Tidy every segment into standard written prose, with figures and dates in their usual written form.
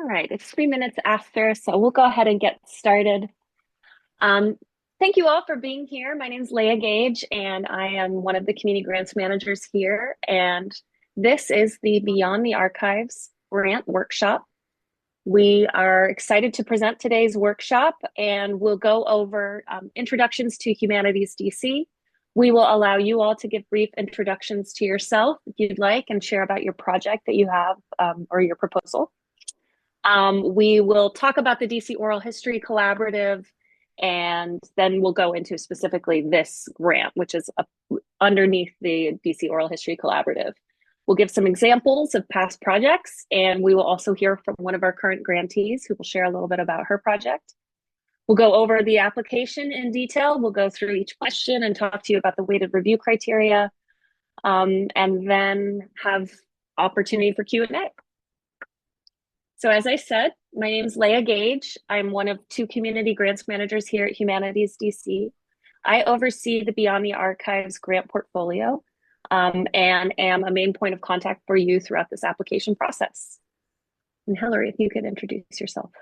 All right, it's 3 minutes after, so we'll go ahead and get started. Um, Thank you all for being here. My name is Leah Gage, and I am one of the community grants managers here. And this is the Beyond the Archives Grant Workshop. We are excited to present today's workshop, and we'll go over introductions to Humanities DC. We will allow you all to give brief introductions to yourself if you'd like and share about your project that you have or your proposal. We will talk about the DC Oral History Collaborative, and then we'll go into specifically this grant, which is underneath the DC Oral History Collaborative. We'll give some examples of past projects, and we will also hear from one of our current grantees who will share a little bit about her project. We'll go over the application in detail. We'll go through each question and talk to you about the weighted review criteria, and then have opportunity for Q&A. So as I said, my name is Leah Gage. I'm one of two community grants managers here at Humanities DC. I oversee the Beyond the Archives grant portfolio and am a main point of contact for you throughout this application process. And Hillary, if you could introduce yourself.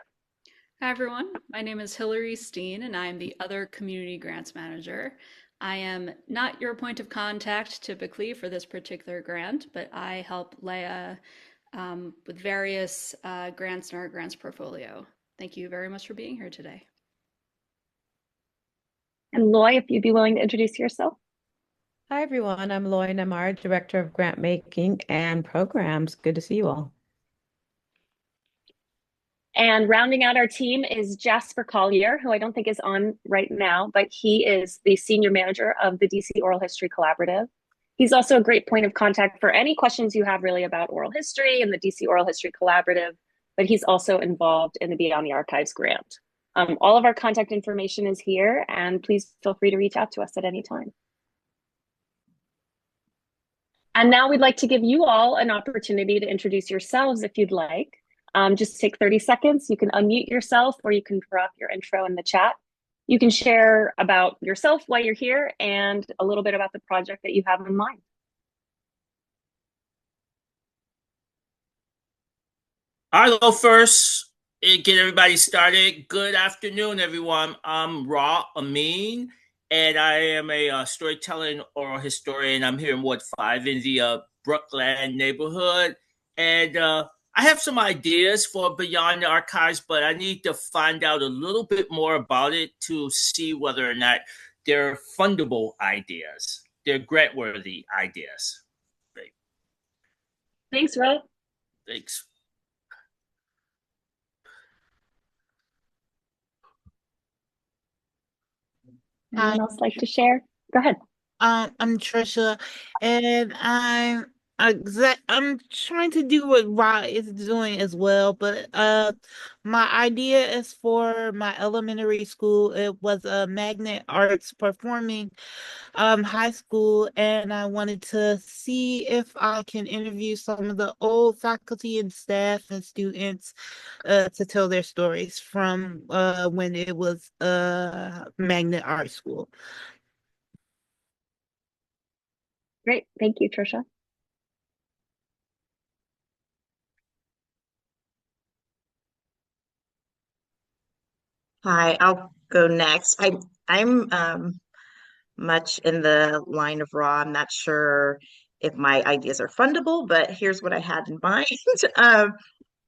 Hi everyone, my name is Hillary Steen and I'm the other community grants manager. I am not your point of contact typically for this particular grant, but I help Leah with various grants in our grants portfolio. Thank you very much for being here today. And Loy, if you'd be willing to introduce yourself. Hi everyone, I'm Loy Namar, Director of Grant Making and Programs. Good to see you all. And rounding out our team is Jasper Collier, who I don't think is on right now, but he is the Senior Manager of the DC Oral History Collaborative. He's also a great point of contact for any questions you have really about oral history and the DC Oral History Collaborative, but he's also involved in the Beyond the Archives grant. All of our contact information is here, and please feel free to reach out to us at any time. And now we'd like to give you all an opportunity to introduce yourselves if you'd like. Just take 30 seconds. You can unmute yourself or you can drop your intro in the chat. You can share about yourself, why you're here, and a little bit about the project that you have in mind. I'll go first and get everybody started. Good afternoon, everyone. I'm Ra Amin, and I am a storytelling oral historian. I'm here in Ward 5 in the Brookland neighborhood, and I have some ideas for Beyond the Archives, but I need to find out a little bit more about it to see whether or not they're fundable ideas. They're grant-worthy ideas. Great. Thanks, Rob. Thanks. Anyone else like to share? Go ahead. I'm Trisha, and I'm trying to do what Ra is doing as well, but my idea is for my elementary school. It was a magnet arts performing high school, and I wanted to see if I can interview some of the old faculty and staff and students to tell their stories from when it was magnet art school. Great, thank you, Trisha. Hi, I'll go next. I'm much in the line of Raw. I'm not sure if my ideas are fundable, but here's what I had in mind.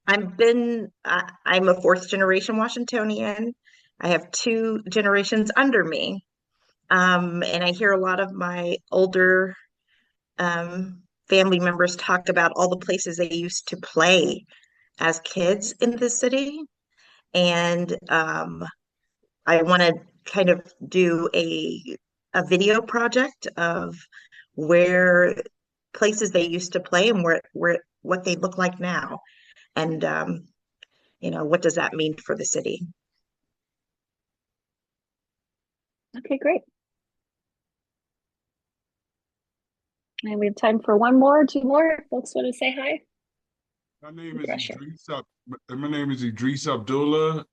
I'm a fourth generation Washingtonian. I have two generations under me. And I hear a lot of my older family members talk about all the places they used to play as kids in the city. And I want to kind of do a video project of where places they used to play and what they look like now, and what does that mean for the city? Okay, great. And we have time for one more, two more. If folks want to say hi. My name is Idris Abdullah.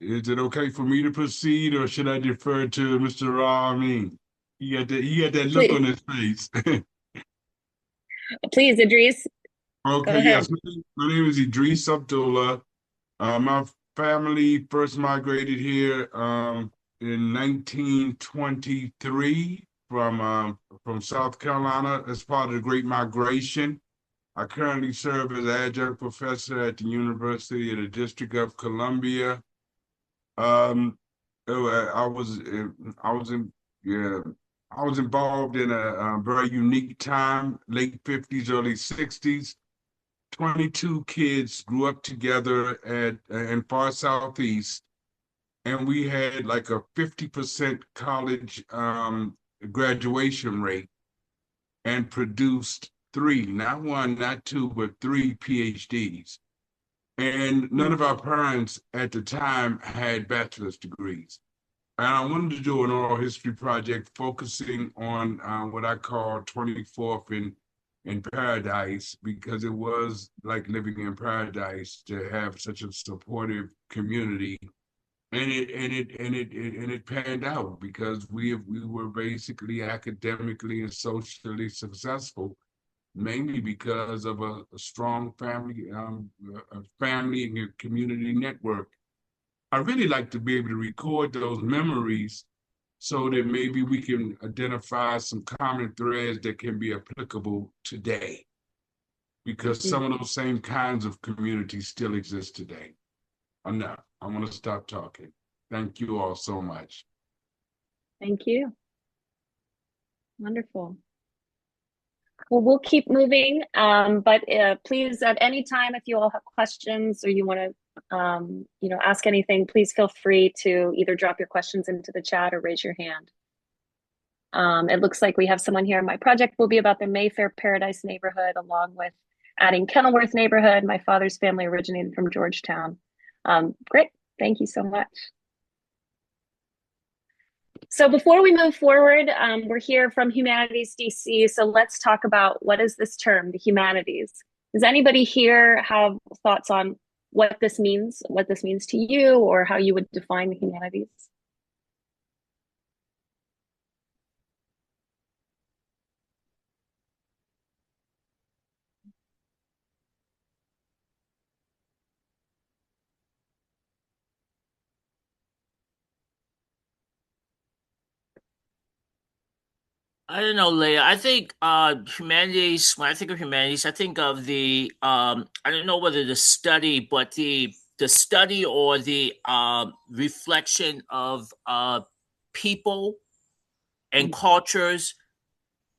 Is it okay for me to proceed, or should I defer to Mr. Amin? He had that look on his face. Please, Idris. Okay, yes. My name is Idris Abdullah. My family first migrated here in 1923 from South Carolina as part of the Great Migration. I currently serve as adjunct professor at the University of the District of Columbia. I was I was in yeah I was involved in a very unique time, late 50s, early 60s. 22 kids grew up together in far southeast, and we had like a 50% college graduation rate and produced three, not one, not two, but three PhDs. And none of our parents at the time had bachelor's degrees. And I wanted to do an oral history project focusing on what I call 24th in paradise, because it was like living in paradise to have such a supportive community. And it panned out because we were basically academically and socially successful, mainly because of a strong family and a community network. I really like to be able to record those memories so that maybe we can identify some common threads that can be applicable today, because some of those same kinds of communities still exist today. Enough. I'm going to stop talking. Thank you all so much. Thank you. Wonderful. Well, we'll keep moving, but please, at any time, if you all have questions or you want to ask anything, please feel free to either drop your questions into the chat or raise your hand. It looks like we have someone here. My project will be about the Mayfair Paradise neighborhood, along with adding Kenilworth neighborhood. My father's family originated from Georgetown. Great, thank you so much. So before we move forward, we're here from Humanities DC, so let's talk about what is this term, the humanities. Does anybody here have thoughts on what this means to you, or how you would define the humanities? I don't know, Leah. I think humanities, when I think of humanities, I think of the I don't know whether the study, but the study or the reflection of people and cultures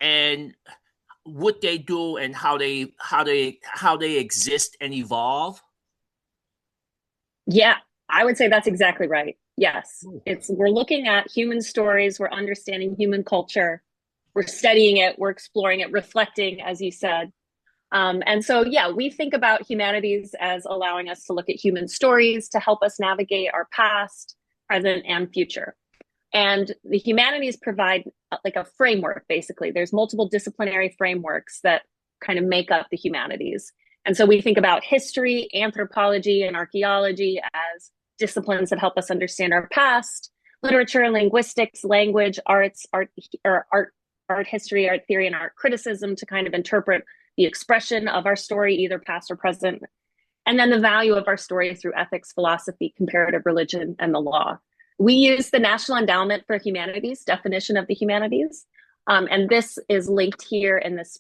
and what they do and how they exist and evolve. Yeah, I would say that's exactly right. Yes, we're looking at human stories, we're understanding human culture, we're studying it, we're exploring it, reflecting, as you said. And so, yeah, we think about humanities as allowing us to look at human stories to help us navigate our past, present, and future. And the humanities provide like a framework, basically. There's multiple disciplinary frameworks that kind of make up the humanities. And so we think about history, anthropology, and archaeology as disciplines that help us understand our past, literature, linguistics, language, art history, art theory, and art criticism to kind of interpret the expression of our story, either past or present, and then the value of our story through ethics, philosophy, comparative religion, and the law. We use the National Endowment for Humanities definition of the humanities, and this is linked here in this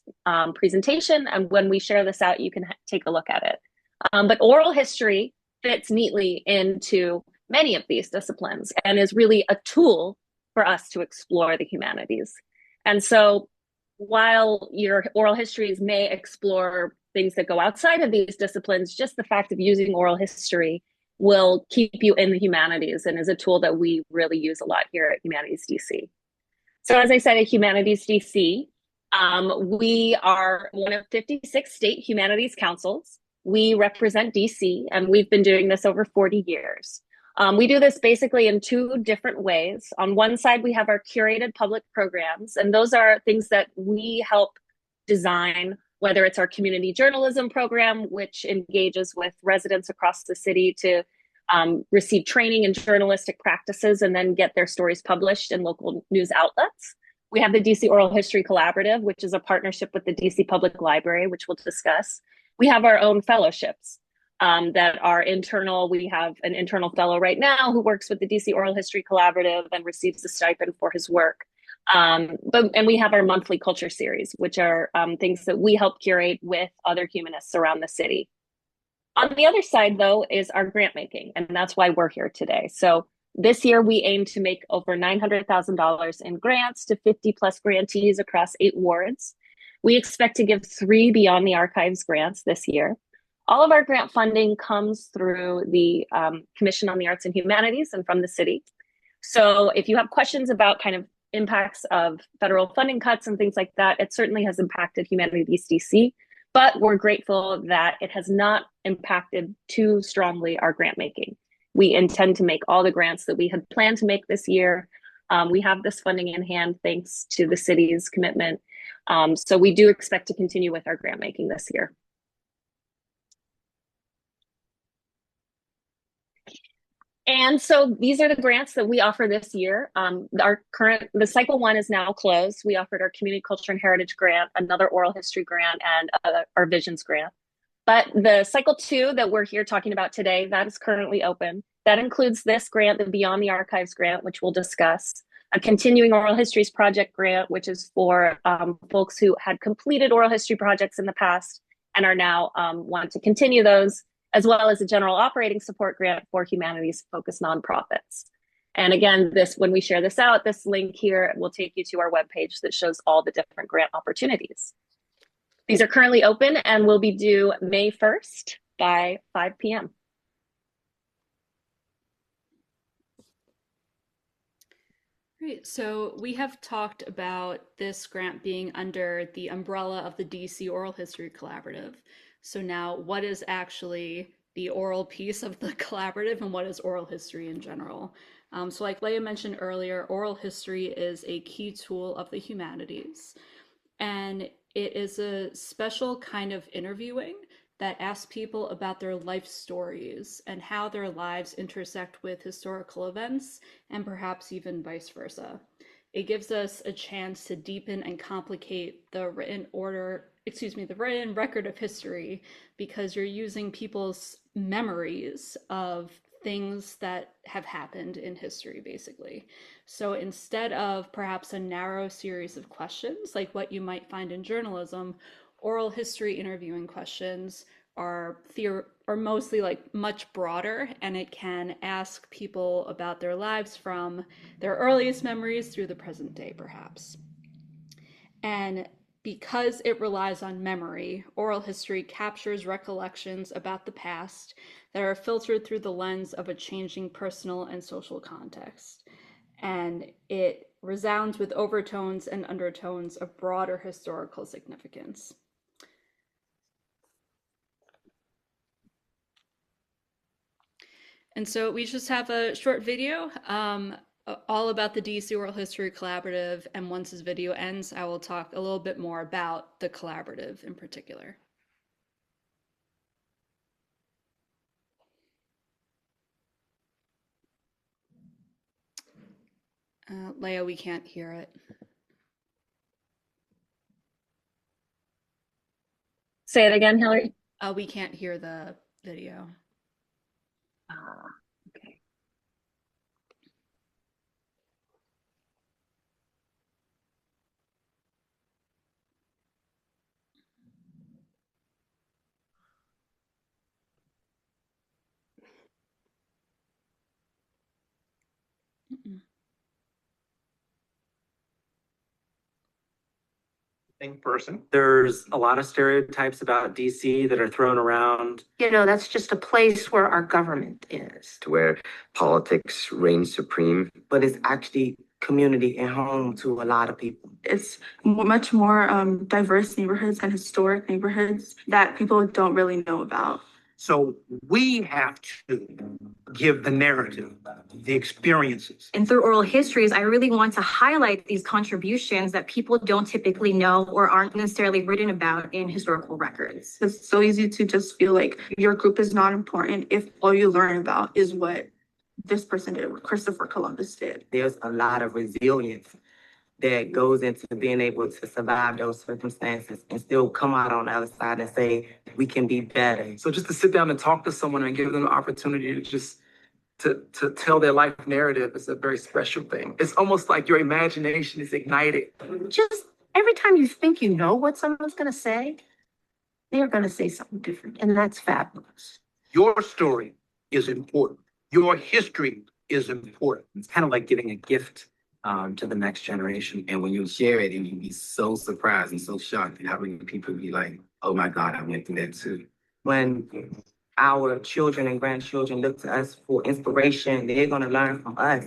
presentation, and when we share this out, you can take a look at it. But oral history fits neatly into many of these disciplines and is really a tool for us to explore the humanities. And so while your oral histories may explore things that go outside of these disciplines, just the fact of using oral history will keep you in the humanities and is a tool that we really use a lot here at Humanities DC. So as I said, at Humanities DC, we are one of 56 state humanities councils. We represent DC, and we've been doing this over 40 years. We do this basically in two different ways. On one side, we have our curated public programs, and those are things that we help design, whether it's our community journalism program, which engages with residents across the city to receive training in journalistic practices and then get their stories published in local news outlets. We have the DC Oral History Collaborative, which is a partnership with the DC Public Library, which we'll discuss. We have our own fellowships. that are internal. We have an internal fellow right now who works with the DC Oral History Collaborative and receives a stipend for his work. And we have our monthly culture series, which are things that we help curate with other humanists around the city. On the other side, though, is our grant making, and that's why we're here today. So this year, we aim to make over $900,000 in grants to 50 plus grantees across 8 wards. We expect to give 3 Beyond the Archives grants this year. All of our grant funding comes through the Commission on the Arts and Humanities and from the city. So if you have questions about kind of impacts of federal funding cuts and things like that, it certainly has impacted Humanities DC, but we're grateful that it has not impacted too strongly our grant making. We intend to make all the grants that we had planned to make this year. We have this funding in hand thanks to the city's commitment. So we do expect to continue with our grant making this year. And so these are the grants that we offer this year. The cycle 1 is now closed. We offered our community culture and heritage grant, another oral history grant, and our visions grant. But the cycle 2 that we're here talking about today, that is currently open. That includes this grant, the Beyond the Archives grant, which we'll discuss, a continuing oral histories project grant, which is for folks who had completed oral history projects in the past and are now want to continue those, as well as a general operating support grant for humanities-focused nonprofits. And again, when we share this out, this link here will take you to our webpage that shows all the different grant opportunities. These are currently open and will be due May 1st by 5 p.m. Great. So we have talked about this grant being under the umbrella of the DC Oral History Collaborative. So now, what is actually the oral piece of the collaborative and what is oral history in general? So like Leah mentioned earlier, oral history is a key tool of the humanities. And it is a special kind of interviewing that asks people about their life stories and how their lives intersect with historical events and perhaps even vice versa. It gives us a chance to deepen and complicate the written record of history, because you're using people's memories of things that have happened in history, basically. So instead of perhaps a narrow series of questions like what you might find in journalism, oral history interviewing questions are mostly like much broader, and it can ask people about their lives from their earliest memories through the present day, perhaps. And because it relies on memory, oral history captures recollections about the past that are filtered through the lens of a changing personal and social context. And it resounds with overtones and undertones of broader historical significance. And so we just have a short video all about the DC Oral History Collaborative, and once this video ends, I will talk a little bit more about the collaborative in particular. Leah, we can't hear it. Say it again, Hillary. We can't hear the video. Okay. Person. There's a lot of stereotypes about DC that are thrown around. You know, that's just a place where our government is. To where politics reigns supreme. But it's actually community and home to a lot of people. It's much more diverse neighborhoods and historic neighborhoods that people don't really know about. So we have to give the narrative, the experiences. And through oral histories, I really want to highlight these contributions that people don't typically know or aren't necessarily written about in historical records. It's so easy to just feel like your group is not important if all you learn about is what this person did, what Christopher Columbus did. There's a lot of resilience that goes into being able to survive those circumstances and still come out on the other side and say, we can be better. So just to sit down and talk to someone and give them the opportunity to just to tell their life narrative is a very special thing. It's almost like your imagination is ignited. Just every time you think you know what someone's going to say, they're going to say something different. And that's fabulous. Your story is important. Your history is important. It's kind of like giving a gift to the next generation. And when you share it, and you be so surprised and so shocked at how many people be like, oh my God, I went through that too. When our children and grandchildren look to us for inspiration, they're going to learn from us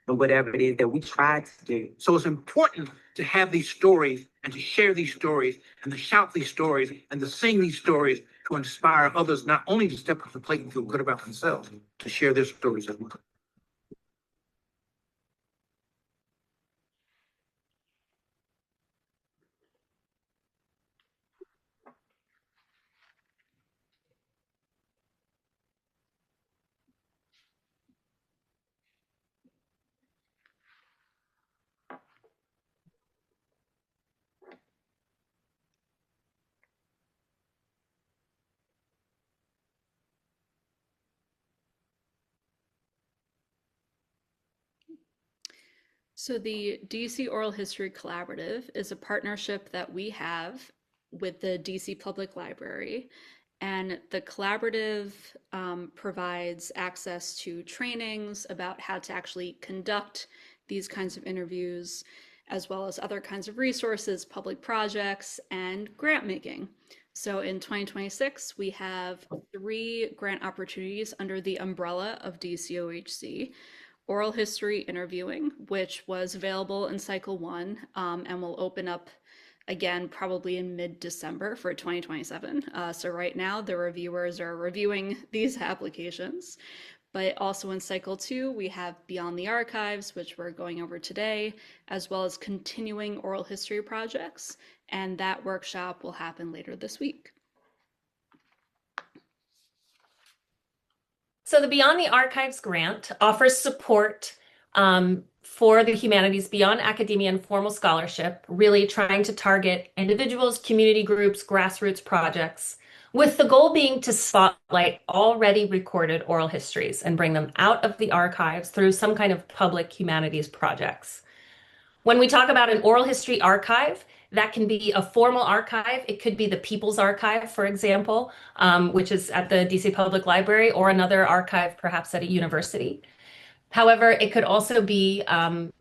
and whatever it is that we try to do. So it's important to have these stories and to share these stories and to shout these stories and to sing these stories to inspire others not only to step up to the plate and feel good about themselves, to share their stories as well. So the DC Oral History Collaborative is a partnership that we have with the DC Public Library. And the collaborative provides access to trainings about how to actually conduct these kinds of interviews, as well as other kinds of resources, public projects, and grant making. So in 2026, we have 3 grant opportunities under the umbrella of DCOHC. Oral history interviewing, which was available in cycle 1 and will open up again probably in mid-December for 2027. So right now the reviewers are reviewing these applications. But also in cycle 2, we have Beyond the Archives, which we're going over today, as well as continuing oral history projects. And that workshop will happen later this week. So the Beyond the Archives grant offers support for the humanities beyond academia and formal scholarship, really trying to target individuals, community groups, grassroots projects, with the goal being to spotlight already recorded oral histories and bring them out of the archives through some kind of public humanities projects. When we talk about an oral history archive, that can be a formal archive. It could be the People's Archive, for example, which is at the DC Public Library, or another archive perhaps at a university. However, it could also be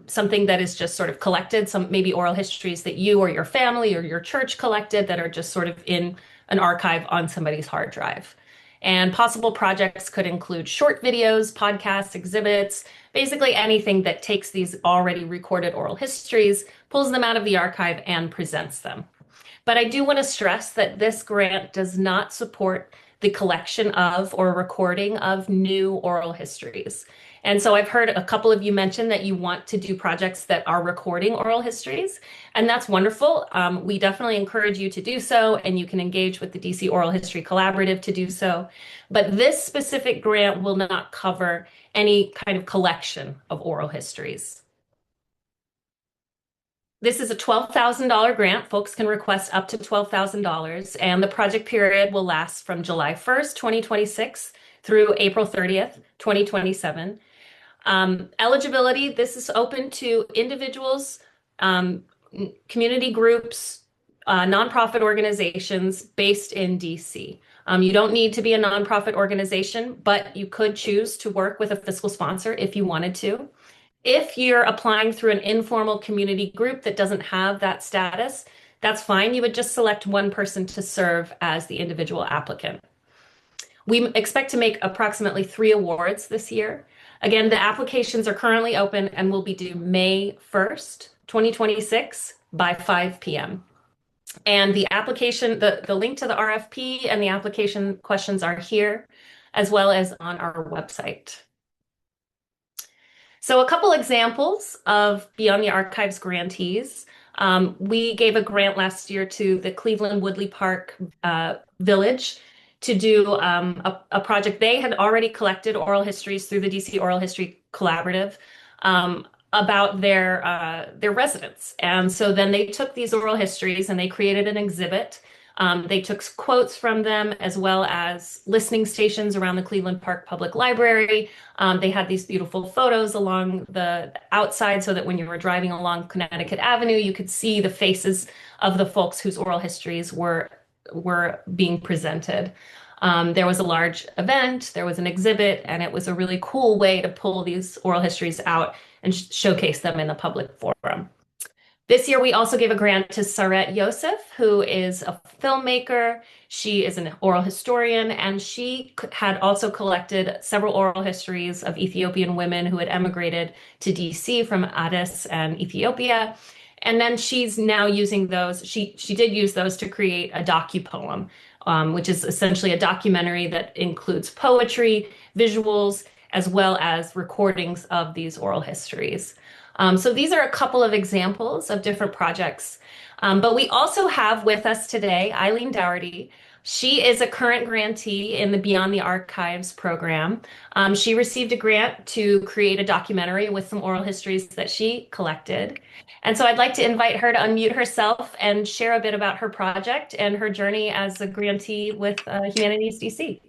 something that is just sort of collected, some maybe oral histories that you or your family or your church collected that are just sort of in an archive on somebody's hard drive. And possible projects could include short videos, podcasts, exhibits, basically anything that takes these already recorded oral histories, pulls them out of the archive, and presents them. But I do want to stress that this grant does not support the collection of or recording of new oral histories. And so I've heard a couple of you mention that you want to do projects that are recording oral histories, and that's wonderful. We definitely encourage you to do so, and you can engage with the DC Oral History Collaborative to do so. But this specific grant will not cover any kind of collection of oral histories. This is a $12,000 grant. Folks can request up to $12,000, and the project period will last from July 1st, 2026 through April 30th, 2027. Eligibility, this is open to individuals, community groups, nonprofit organizations based in DC. You don't need to be a nonprofit organization, but you could choose to work with a fiscal sponsor if you wanted to. If you're applying through an informal community group that doesn't have that status, that's fine. You would just select one person to serve as the individual applicant. We expect to make approximately 3 awards this year. Again, the applications are currently open and will be due May 1st, 2026 by 5 p.m. And the application, the link to the RFP and the application questions are here, as well as on our website. So a couple examples of Beyond the Archives grantees. We gave a grant last year to the Cleveland Woodley Park Village to do a project. They had already collected oral histories through the DC Oral History Collaborative about their residents. And so then they took these oral histories and they created an exhibit. They took quotes from them as well as listening stations around the Cleveland Park Public Library. They had these beautiful photos along the outside so that when you were driving along Connecticut Avenue, you could see the faces of the folks whose oral histories were being presented. There was a large event, there was an exhibit, and it was a really cool way to pull these oral histories out and showcase them in the public forum. This year, we also gave a grant to Saret Yosef, who is a filmmaker. She is an oral historian, and she had also collected several oral histories of Ethiopian women who had emigrated to DC from Addis and Ethiopia. And then she's now using those. She did use those to create a docupoem, which is essentially a documentary that includes poetry, visuals, as well as recordings of these oral histories. So these are a couple of examples of different projects. But we also have with us today Eileen Dougherty. She is a current grantee in the Beyond the Archives program. She received a grant to create a documentary with some oral histories that she collected. And so I'd like to invite her to unmute herself and share a bit about her project and her journey as a grantee with Humanities DC.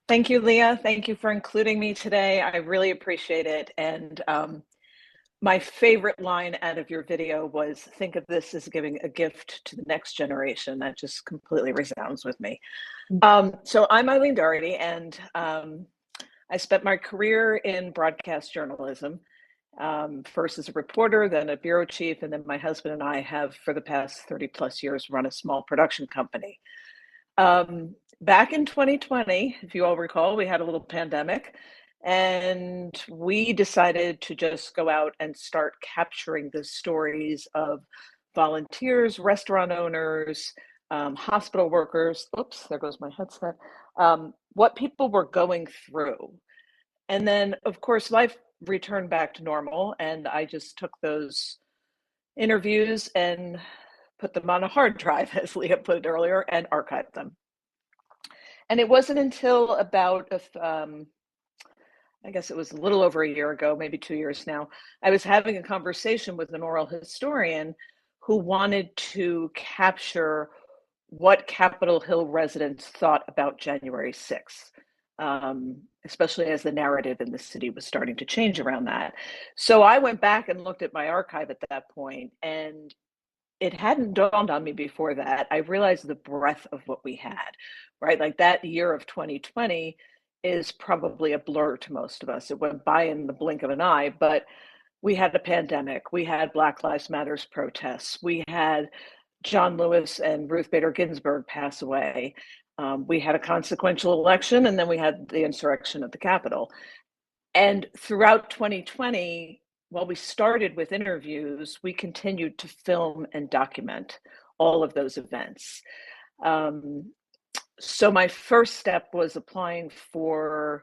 Thank you, Leah. Thank you for including me today. I really appreciate it. And my favorite line out of your video was, think of this as giving a gift to the next generation. That just completely resounds with me. So I'm Eileen Dougherty, and I spent my career in broadcast journalism, first as a reporter, then a bureau chief, and then my husband and I have, for the past 30 plus years, run a small production company. Back in 2020, if you all recall, we had a little pandemic, and we decided to just go out and start capturing the stories of volunteers, restaurant owners, hospital workers. Oops, there goes my headset. What people were going through. And then, of course, life returned back to normal, and I just took those interviews and put them on a hard drive, as Leah put it earlier, and archived them. And it wasn't until about I guess it was a little over a year ago, maybe 2 years now, I was having a conversation with an oral historian who wanted to capture what Capitol Hill residents thought about January 6th, especially as the narrative in the city was starting to change around that. So I went back and looked at my archive at that point, and it hadn't dawned on me before that. I realized the breadth of what we had, right? Like that year of 2020 is probably a blur to most of us. It went by in the blink of an eye, but we had a pandemic. We had Black Lives Matters protests. We had John Lewis and Ruth Bader Ginsburg pass away. We had a consequential election, and then we had the insurrection at the Capitol. And throughout 2020, while we started with interviews, we continued to film and document all of those events. So my first step was applying for,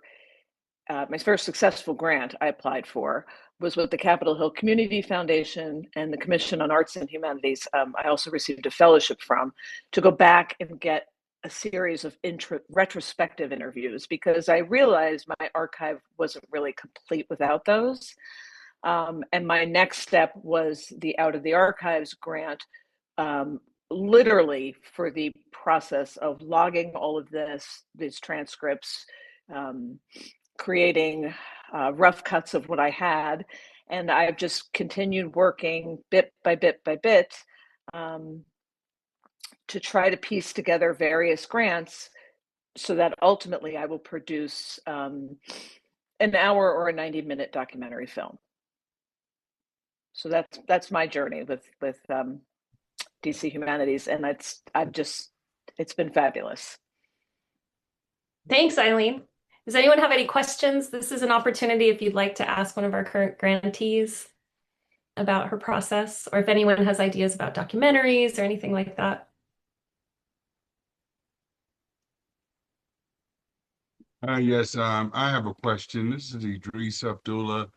my first successful grant I applied for was with the Capitol Hill Community Foundation and the Commission on Arts and Humanities. I also received a fellowship from, to go back and get a series of retrospective interviews, because I realized my archive wasn't really complete without those. And my next step was the Out of the Archives grant, literally for the process of logging all of these transcripts, creating rough cuts of what I had. And I've just continued working bit by bit by bit to try to piece together various grants so that ultimately I will produce an hour or a 90-minute documentary film. So that's my journey with DC Humanities, and it's been fabulous. Thanks, Eileen. Does anyone have any questions? This is an opportunity if you'd like to ask one of our current grantees about her process, or if anyone has ideas about documentaries or anything like that. Yes, I have a question. This is Idris Abdullah.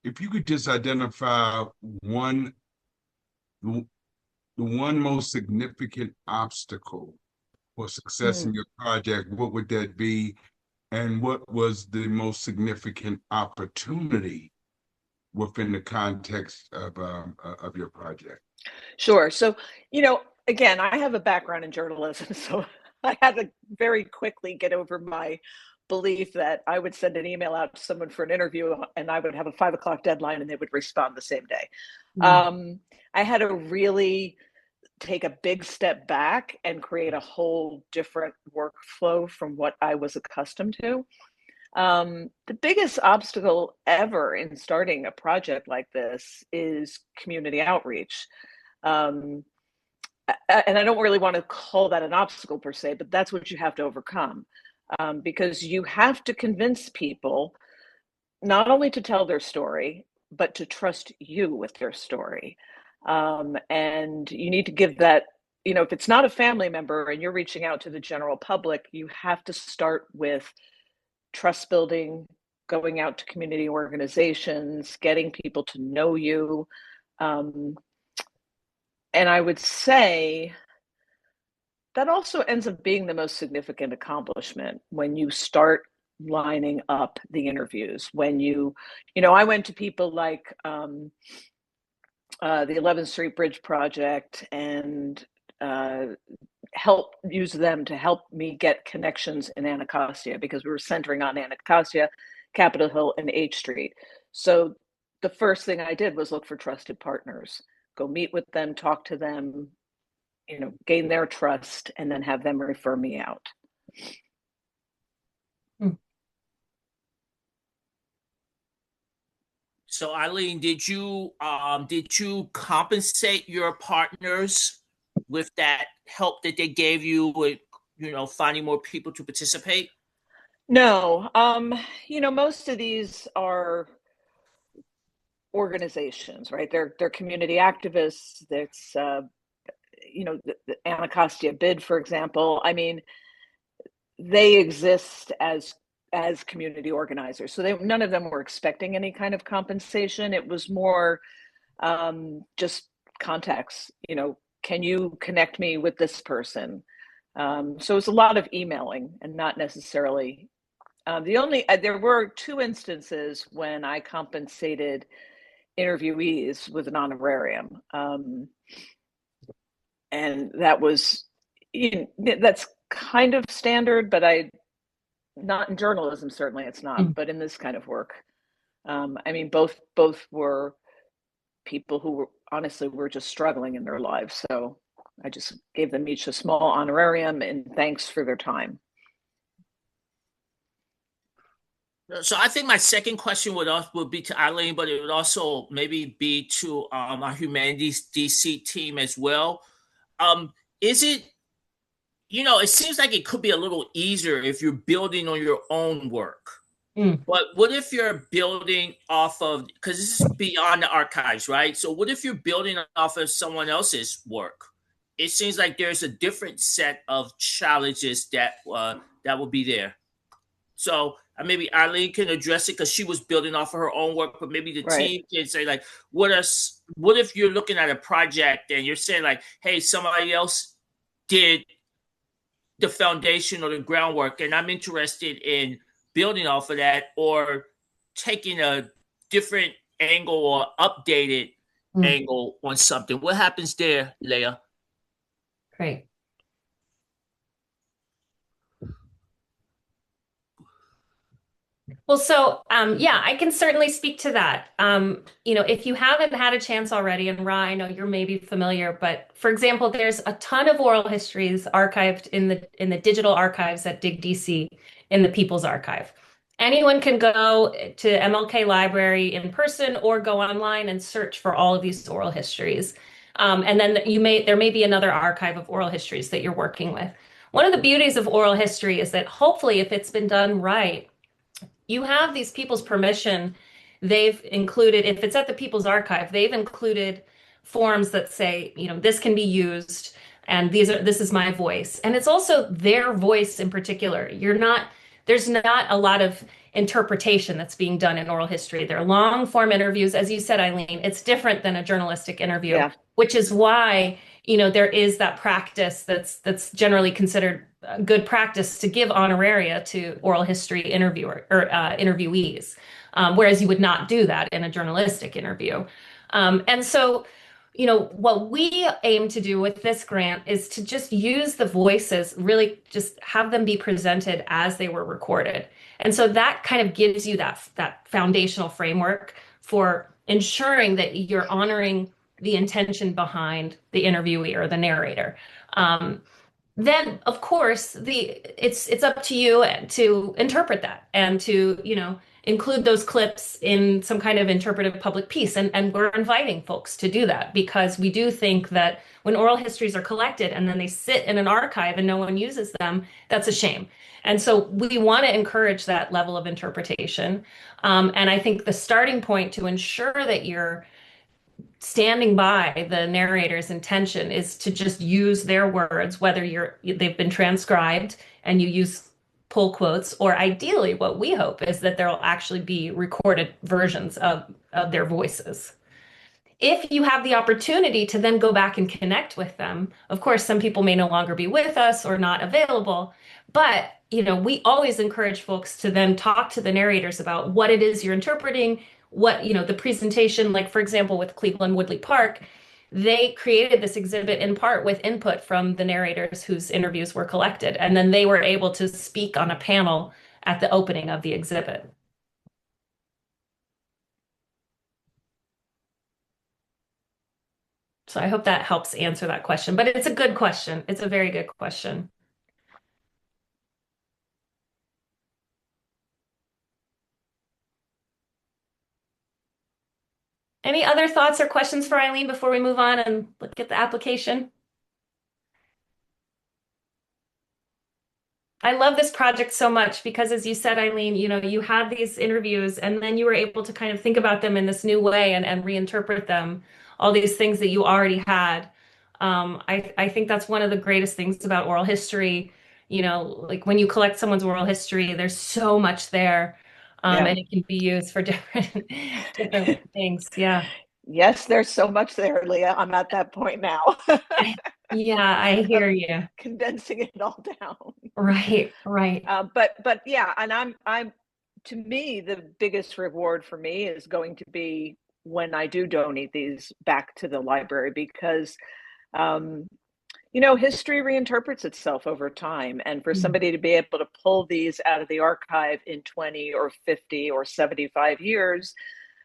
If you could just identify the one most significant obstacle for success in your project, what would that be? And what was the most significant opportunity within the context of your project? Sure. So, again, I have a background in journalism, so I had to very quickly get over my belief that I would send an email out to someone for an interview and I would have a 5 o'clock deadline and they would respond the same day. I had to really take a big step back and create a whole different workflow from what I was accustomed to. The biggest obstacle ever in starting a project like this is community outreach. And I don't really want to call that an obstacle per se, but that's what you have to overcome. Because you have to convince people not only to tell their story, but to trust you with their story. And you need to give that, if it's not a family member and you're reaching out to the general public, you have to start with trust building, going out to community organizations, getting people to know you. And I would say that also ends up being the most significant accomplishment when you start lining up the interviews. When I went to people like the 11th Street Bridge Project and help use them to help me get connections in Anacostia, because we were centering on Anacostia, Capitol Hill, and H Street. So the first thing I did was look for trusted partners, go meet with them, talk to them, gain their trust, and then have them refer me out. So Eileen, did you compensate your partners with that help that they gave you with, finding more people to participate? No, most of these are organizations, right? They're community activists. It's the Anacostia bid, for example. I mean, they exist as community organizers. So none of them were expecting any kind of compensation. It was more just contacts, can you connect me with this person? So it's a lot of emailing and not necessarily, there were 2 instances when I compensated interviewees with an honorarium. And that was, that's kind of standard, but not in journalism, certainly it's not, but in this kind of work. I mean, both were people who were honestly were just struggling in their lives. So I just gave them each a small honorarium and thanks for their time. So I think my second question would be to Eileen, but it would also maybe be to our Humanities DC team as well. Is it, it seems like it could be a little easier if you're building on your own work. But what if you're building off of, because this is beyond the archives, right? So what if you're building off of someone else's work? It seems like there's a different set of challenges that will be there. So maybe Eileen can address it because she was building off of her own work, but maybe the team can say like, what if you're looking at a project and you're saying like, hey, somebody else did the foundation or the groundwork, and I'm interested in building off of that or taking a different angle or updated angle on something. What happens there, Leah? Great. Well, so yeah, I can certainly speak to that. If you haven't had a chance already, and Ra, I know you're maybe familiar, but for example, there's a ton of oral histories archived in the digital archives at Dig DC in the People's Archive. Anyone can go to MLK Library in person or go online and search for all of these oral histories. And then there may be another archive of oral histories that you're working with. One of the beauties of oral history is that hopefully, if it's been done right, you have these people's permission. They've included, if it's at the People's Archive, they've included forms that say, this can be used and this is my voice. And it's also their voice in particular. There's not a lot of interpretation that's being done in oral history. They're long form interviews. As you said, Eileen, it's different than a journalistic interview, which is why, there is that practice that's generally considered good practice to give honoraria to oral history interviewees. whereas you would not do that in a journalistic interview. And so, what we aim to do with this grant is to just use the voices, really just have them be presented as they were recorded. And so that kind of gives you that foundational framework for ensuring that you're honoring the intention behind the interviewee or the narrator. Then, of course, it's up to you to interpret that and to, include those clips in some kind of interpretive public piece. And we're inviting folks to do that because we do think that when oral histories are collected and then they sit in an archive and no one uses them, that's a shame. And so we want to encourage that level of interpretation. And I think the starting point to ensure that you're standing by the narrator's intention is to just use their words, whether they've been transcribed and you use pull quotes, or ideally what we hope is that there'll actually be recorded versions of their voices. If you have the opportunity to then go back and connect with them, of course, some people may no longer be with us or not available, but we always encourage folks to then talk to the narrators about what it is you're interpreting, what, the presentation, like for example, with Cleveland Woodley Park, they created this exhibit in part with input from the narrators whose interviews were collected. And then they were able to speak on a panel at the opening of the exhibit. So I hope that helps answer that question, but it's a good question. It's a very good question. Any other thoughts or questions for Eileen before we move on and look at the application? I love this project so much because, as you said, Eileen, you had these interviews and then you were able to kind of think about them in this new way and reinterpret them, all these things that you already had. I think that's one of the greatest things about oral history. Like when you collect someone's oral history, there's so much there. And it can be used for different things. Yeah. Yes, there's so much there, Leah. I'm at that point now. Yeah, I hear you. Condensing it all down. Right. But yeah, and I'm to me, the biggest reward for me is going to be when I do donate these back to the library because history reinterprets itself over time. And for somebody to be able to pull these out of the archive in 20 or 50 or 75 years,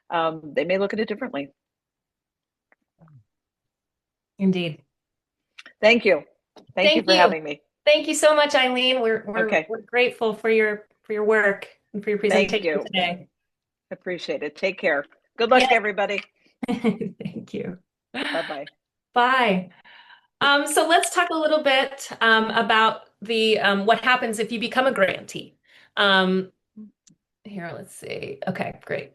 they may look at it differently. Indeed. Thank you. Thank you for having me. Thank you so much, Eileen. We're grateful for your work and for your presentation today. Appreciate it. Take care. Good luck, everybody. Thank you. Bye-bye. Bye. So let's talk a little bit about the what happens if you become a grantee. Here, let's see. Okay, great.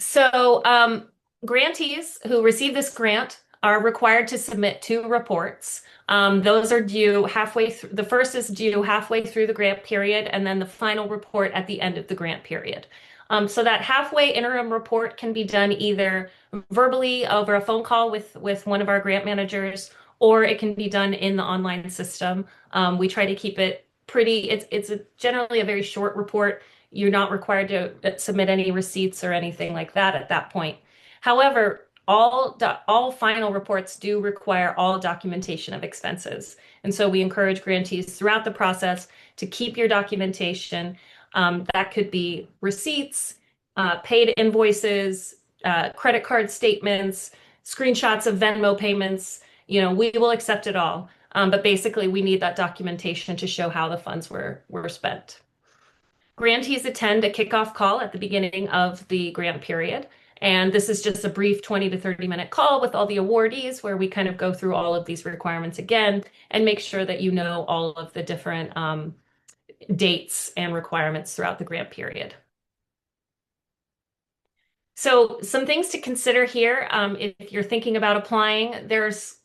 So grantees who receive this grant are required to submit 2 reports. Those are due halfway through. The first is due halfway through the grant period, and then the final report at the end of the grant period. So that halfway interim report can be done either verbally over a phone call with one of our grant managers, or it can be done in the online system. We try to keep it pretty, it's generally a very short report. You're not required to submit any receipts or anything like that at that point. However, all final reports do require all documentation of expenses. And so we encourage grantees throughout the process to keep your documentation. That could be receipts, paid invoices, credit card statements, screenshots of Venmo payments. We will accept it all. But basically, we need that documentation to show how the funds were spent. Grantees attend a kickoff call at the beginning of the grant period. And this is just a brief 20 to 30-minute call with all the awardees where we kind of go through all of these requirements again and make sure that you know all of the different dates and requirements throughout the grant period. So some things to consider here if you're thinking about applying, there's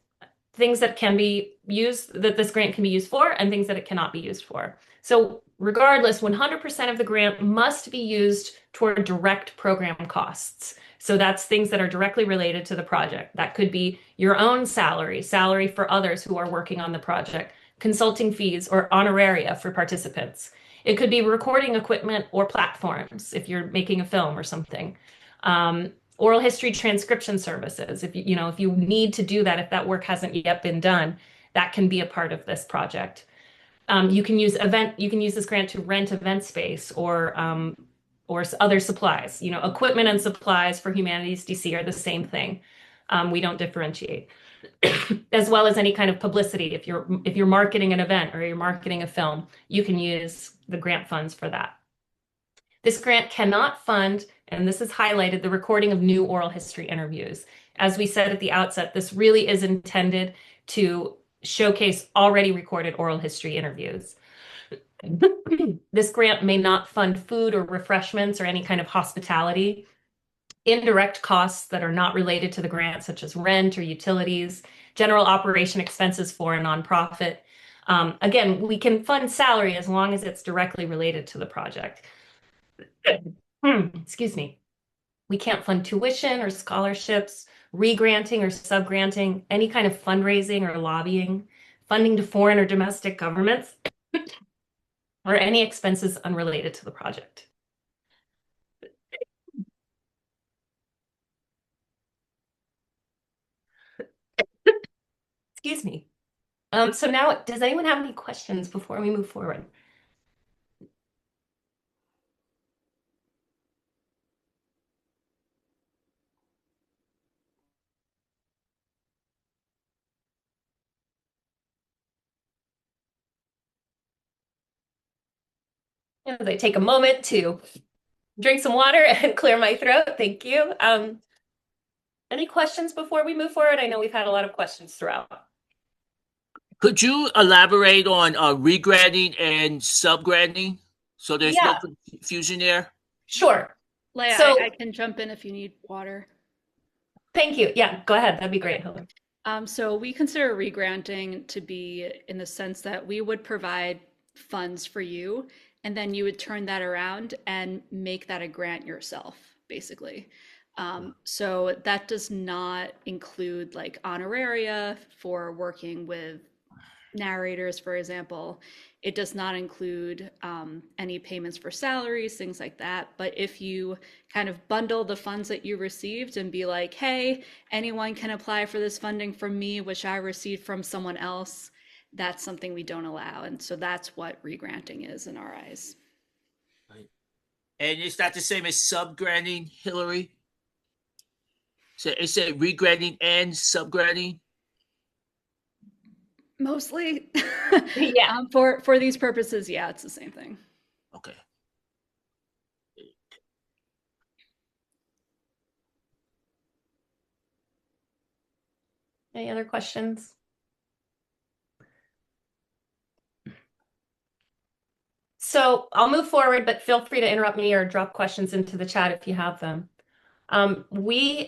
things that can be used, that this grant can be used for, and things that it cannot be used for. So regardless, 100% of the grant must be used toward direct program costs. So that's things that are directly related to the project. That could be your own salary for others who are working on the project. consulting fees, or honoraria for participants. It could be recording equipment or platforms if you're making a film or something. Oral history transcription services. If you need to do that, if that work hasn't yet been done, that can be a part of this project. You can use this grant to rent event space or other supplies. Equipment and supplies for Humanities DC are the same thing. We don't differentiate. As well as any kind of publicity. If you're marketing an event or you're marketing a film, you can use the grant funds for that. This grant cannot fund, and this is highlighted, the recording of new oral history interviews. As we said at the outset, this really is intended to showcase already recorded oral history interviews. This grant may not fund food or refreshments or any kind of hospitality. Indirect costs that are not related to the grant, such as rent or utilities, general operation expenses for a nonprofit. Again, we can fund salary as long as it's directly related to the project. Excuse me. We can't fund tuition or scholarships, re-granting or sub-granting, any kind of fundraising or lobbying, funding to foreign or domestic governments, or any expenses unrelated to the project. Excuse me. So now, does anyone have any questions before we move forward? As I take a moment to drink some water and clear my throat. Thank you. Any questions before we move forward? I know we've had a lot of questions throughout. Could you elaborate on re-granting and sub-granting so there's no confusion there? Sure. Leia, so, I can jump in if you need water. Thank you. Yeah, go ahead. That'd be great. So we consider re-granting to be in the sense that we would provide funds for you, and then you would turn that around and make that a grant yourself, basically. So that does not include like honoraria for working with narrators, for example. It does not include any payments for salaries, things like that. But if you kind of bundle the funds that you received and be like, hey, anyone can apply for this funding from me, which I received from someone else, that's something we don't allow. And so that's what re-granting is in our eyes. Right. And is that the same as sub-granting, Hillary? So is it re-granting and sub-granting? Mostly. Yeah. For these purposes, yeah, it's the same thing. Okay. Any other questions? So I'll move forward, but feel free to interrupt me or drop questions into the chat if you have them. Now we'll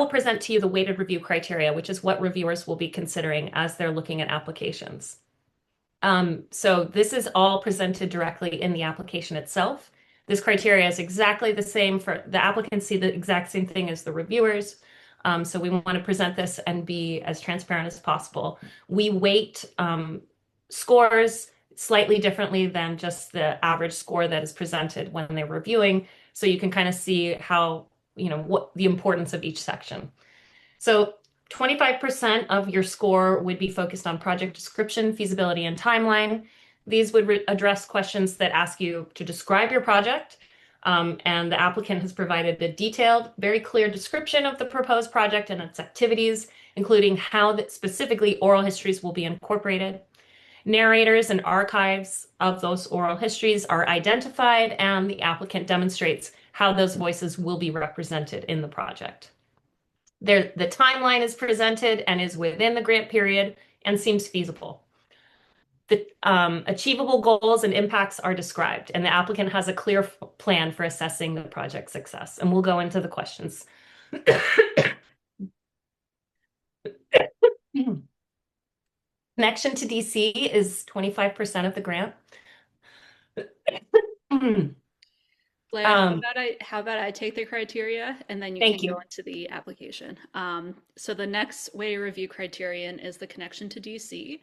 present to you the weighted review criteria, which is what reviewers will be considering as they're looking at applications. So this is all presented directly in the application itself. This criteria is exactly the same for the applicants, see the exact same thing as the reviewers. So we want to present this and be as transparent as possible. We weight scores slightly differently than just the average score that is presented when they're reviewing. So you can kind of see how, what the importance of each section. So 25% of your score would be focused on project description, feasibility, and timeline. These would address questions that ask you to describe your project. And the applicant has provided a detailed, very clear description of the proposed project and its activities, including how specifically oral histories will be incorporated. Narrators and archives of those oral histories are identified, and the applicant demonstrates how those voices will be represented in the project. The timeline is presented and is within the grant period and seems feasible. The achievable goals and impacts are described, and the applicant has a clear plan for assessing the project success. And we'll go into the questions. Connection to DC is 25% of the grant. Leia, how about I take the criteria and then you can go into the application. So the next way to review criterion is the connection to DC,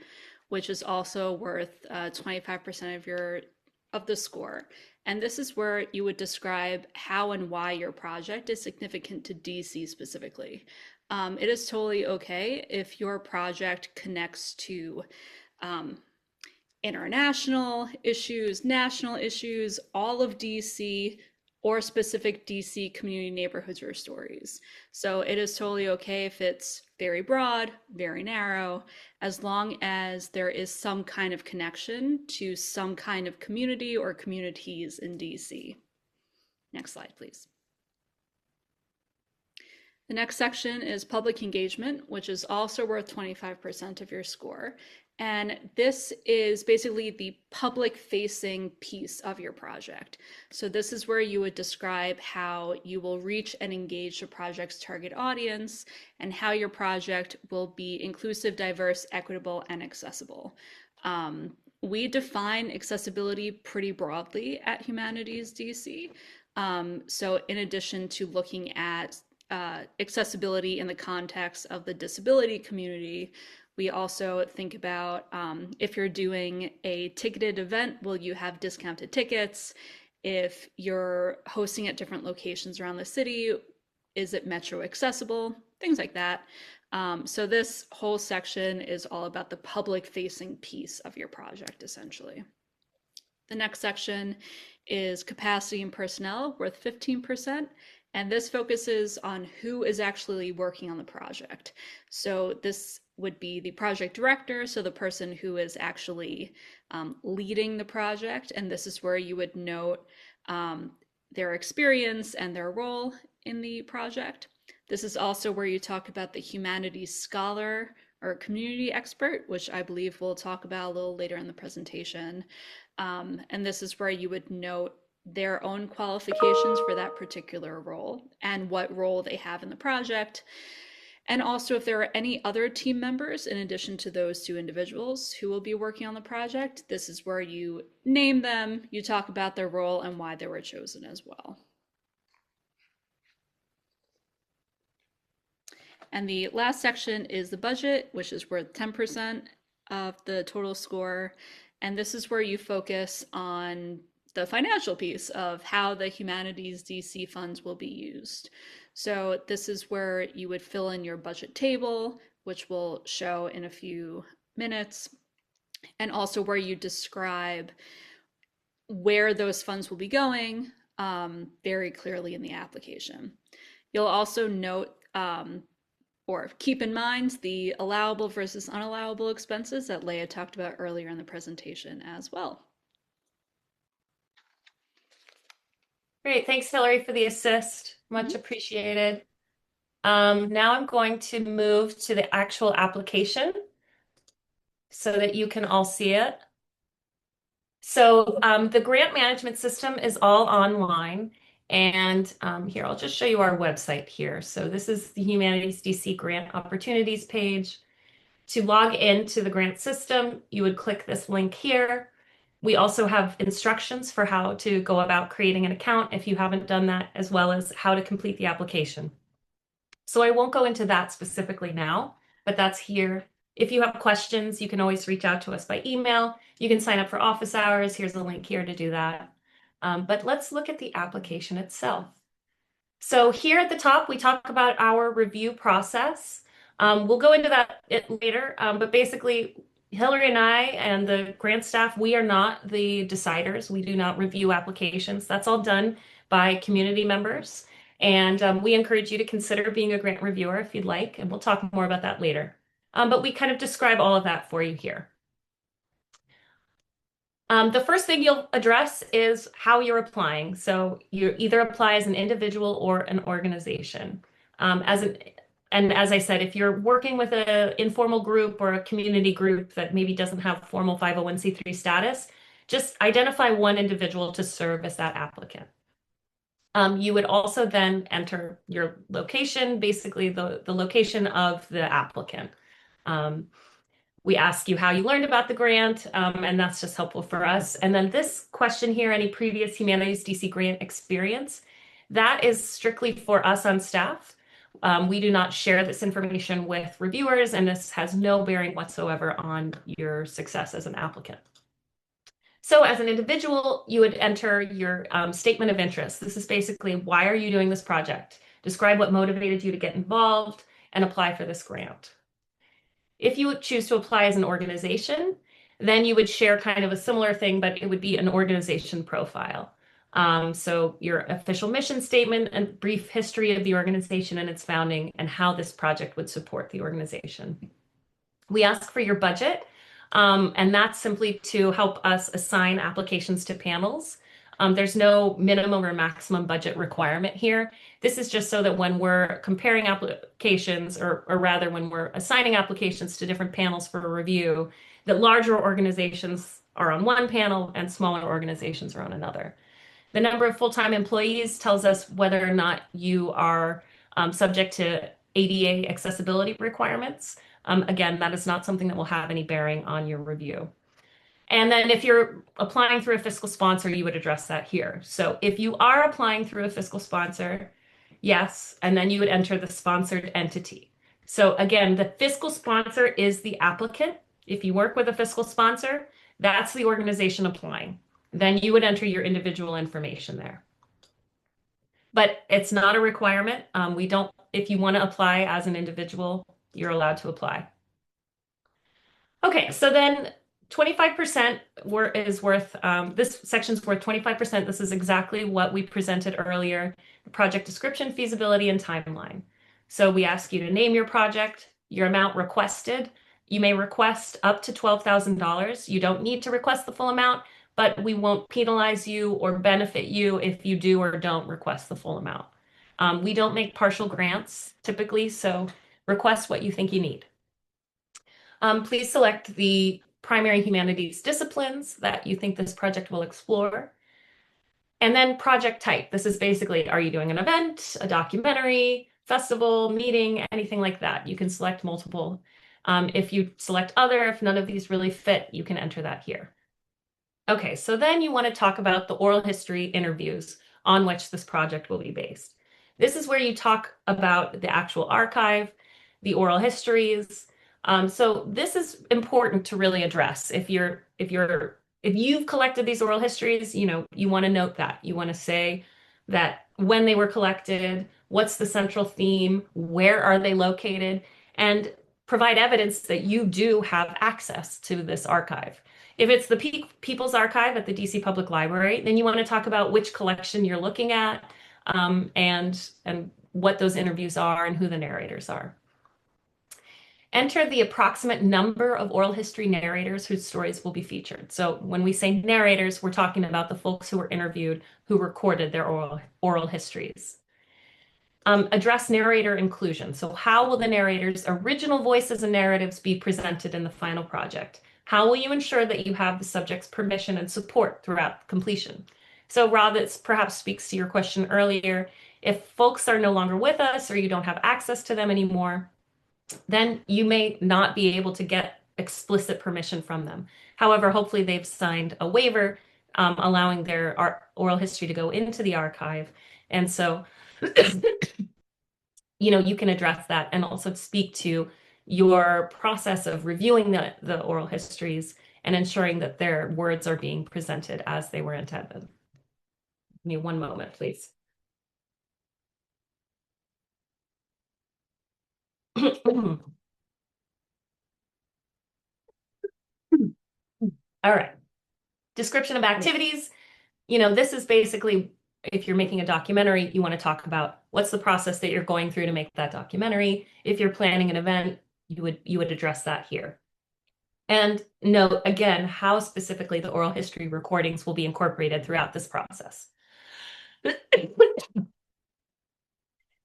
which is also worth 25% of the score. And this is where you would describe how and why your project is significant to DC specifically. It is totally okay if your project connects to international issues, national issues, all of DC, or specific DC community neighborhoods or stories. So it is totally okay if it's very broad, very narrow, as long as there is some kind of connection to some kind of community or communities in DC. Next slide, please. The next section is public engagement, which is also worth 25% of your score. And this is basically the public-facing piece of your project. So this is where you would describe how you will reach and engage the project's target audience and how your project will be inclusive, diverse, equitable, and accessible. We define accessibility pretty broadly at Humanities DC. So in addition to looking at accessibility in the context of the disability community, we also think about if you're doing a ticketed event, will you have discounted tickets? If you're hosting at different locations around the city, is it metro accessible? Things like that. So this whole section is all about the public-facing piece of your project, essentially. The next section is capacity and personnel, worth 15%. And this focuses on who is actually working on the project. So this would be the project director, so the person who is actually leading the project. And this is where you would note their experience and their role in the project. This is also where you talk about the humanities scholar or community expert, which I believe we'll talk about a little later in the presentation. And this is where you would note their own qualifications for that particular role and what role they have in the project. And also if there are any other team members in addition to those two individuals who will be working on the project, this is where you name them, you talk about their role and why they were chosen as well. And the last section is the budget, which is worth 10% of the total score. And this is where you focus on the financial piece of how the Humanities DC funds will be used. So this is where you would fill in your budget table, which we'll show in a few minutes, and also where you describe where those funds will be going very clearly in the application. You'll also note or keep in mind the allowable versus unallowable expenses that Leia talked about earlier in the presentation as well. Great, thanks Hillary for the assist, much appreciated. Now I'm going to move to the actual application so that you can all see it. So the grant management system is all online, and here I'll just show you our website here. So this is the Humanities DC Grant Opportunities page. To log into the grant system, you would click this link here. We also have instructions for how to go about creating an account if you haven't done that, as well as how to complete the application. So I won't go into that specifically now, but that's here. If you have questions, you can always reach out to us by email. You can sign up for office hours. Here's a link here to do that. But let's look at the application itself. So here at the top, we talk about our review process. We'll go into that later, but basically, Hillary and I and the grant staff, we are not the deciders. We do not review applications. That's all done by community members. And we encourage you to consider being a grant reviewer if you'd like, and we'll talk more about that later. But we kind of describe all of that for you here. The first thing you'll address is how you're applying. So you either apply as an individual or an organization. And as I said, if you're working with an informal group or a community group that maybe doesn't have formal 501c3 status, just identify one individual to serve as that applicant. You would also then enter your location, basically the location of the applicant. We ask you how you learned about the grant, and that's just helpful for us. And then this question here, any previous Humanities DC grant experience, that is strictly for us on staff. We do not share this information with reviewers, and this has no bearing whatsoever on your success as an applicant. So as an individual, you would enter your statement of interest. This is basically, why are you doing this project? Describe what motivated you to get involved and apply for this grant. If you would choose to apply as an organization, then you would share kind of a similar thing, but it would be an organization profile. So your official mission statement and brief history of the organization and its founding and how this project would support the organization. We ask for your budget, and that's simply to help us assign applications to panels. There's no minimum or maximum budget requirement here. This is just so that when we're comparing applications, or rather when we're assigning applications to different panels for a review, that larger organizations are on one panel and smaller organizations are on another. The number of full-time employees tells us whether or not you are subject to ADA accessibility requirements. Again, that is not something that will have any bearing on your review. And then if you're applying through a fiscal sponsor, you would address that here. So if you are applying through a fiscal sponsor, yes, and then you would enter the sponsored entity. So again, the fiscal sponsor is the applicant. If you work with a fiscal sponsor, that's the organization applying. Then you would enter your individual information there. But it's not a requirement. If you want to apply as an individual, you're allowed to apply. Okay, so then 25% is worth, this section's worth 25%. This is exactly what we presented earlier, the project description, feasibility, and timeline. So we ask you to name your project, your amount requested. You may request up to $12,000. You don't need to request the full amount, but we won't penalize you or benefit you if you do or don't request the full amount. We don't make partial grants typically, so request what you think you need. Please select the primary humanities disciplines that you think this project will explore. And then project type. This is basically, are you doing an event, a documentary, festival, meeting, anything like that? You can select multiple. If you select other, if none of these really fit, you can enter that here. Okay, so then you want to talk about the oral history interviews on which this project will be based. This is where you talk about the actual archive, the oral histories. So this is important to really address. If you've collected these oral histories, you want to note that. You want to say that when they were collected, what's the central theme, where are they located, and provide evidence that you do have access to this archive. If it's the People's Archive at the DC Public Library, then you want to talk about which collection you're looking at, and what those interviews are and who the narrators are. Enter the approximate number of oral history narrators whose stories will be featured. So when we say narrators, we're talking about the folks who were interviewed, who recorded their oral histories. Address narrator inclusion. So how will the narrator's original voices and narratives be presented in the final project? How will you ensure that you have the subject's permission and support throughout completion? So Rob, this perhaps speaks to your question earlier. If folks are no longer with us or you don't have access to them anymore, then you may not be able to get explicit permission from them. However, hopefully they've signed a waiver allowing their oral history to go into the archive. And so, you can address that and also speak to your process of reviewing the oral histories and ensuring that their words are being presented as they were intended. Give me one moment, please. All right. Description of activities. This is basically, if you're making a documentary, you want to talk about what's the process that you're going through to make that documentary. If you're planning an event, you would address that here. And note again how specifically the oral history recordings will be incorporated throughout this process.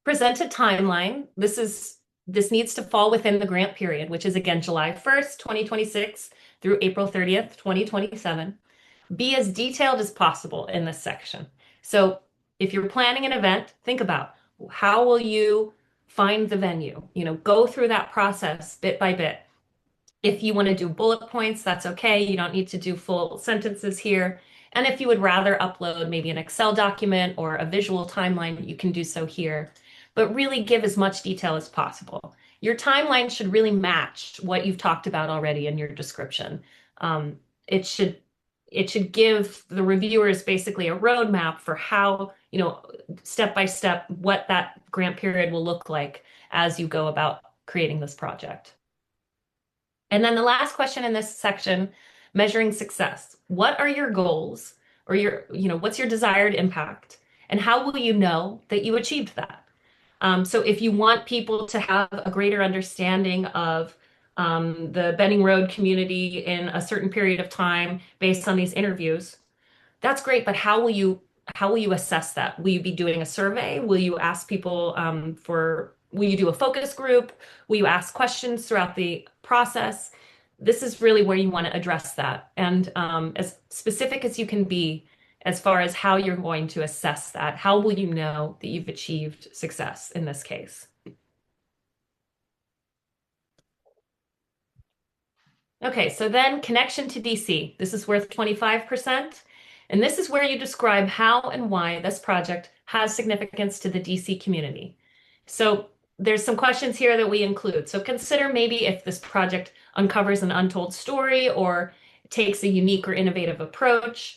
Present a timeline. This needs to fall within the grant period, which is again July 1st, 2026 through April 30th, 2027. Be as detailed as possible in this section. So if you're planning an event, think about how will you find the venue, go through that process bit by bit. If you want to do bullet points, that's okay. You don't need to do full sentences here. And if you would rather upload maybe an Excel document or a visual timeline, you can do so here. But really give as much detail as possible. Your timeline should really match what you've talked about already in your description. It should give the reviewers basically a roadmap for how, step by step, what that grant period will look like as you go about creating this project. And then the last question in this section, measuring success. What are your goals, or what's your desired impact? And how will you know that you achieved that? So if you want people to have a greater understanding of the Benning Road community in a certain period of time based on these interviews, that's great, but how will you assess that? Will you be doing a survey? Will you ask people will you do a focus group? Will you ask questions throughout the process? This is really where you want to address that. And as specific as you can be as far as how you're going to assess that. How will you know that you've achieved success in this case? Okay, so then connection to DC. This is worth 25%. And this is where you describe how and why this project has significance to the DC community. So there's some questions here that we include. So consider maybe if this project uncovers an untold story or takes a unique or innovative approach.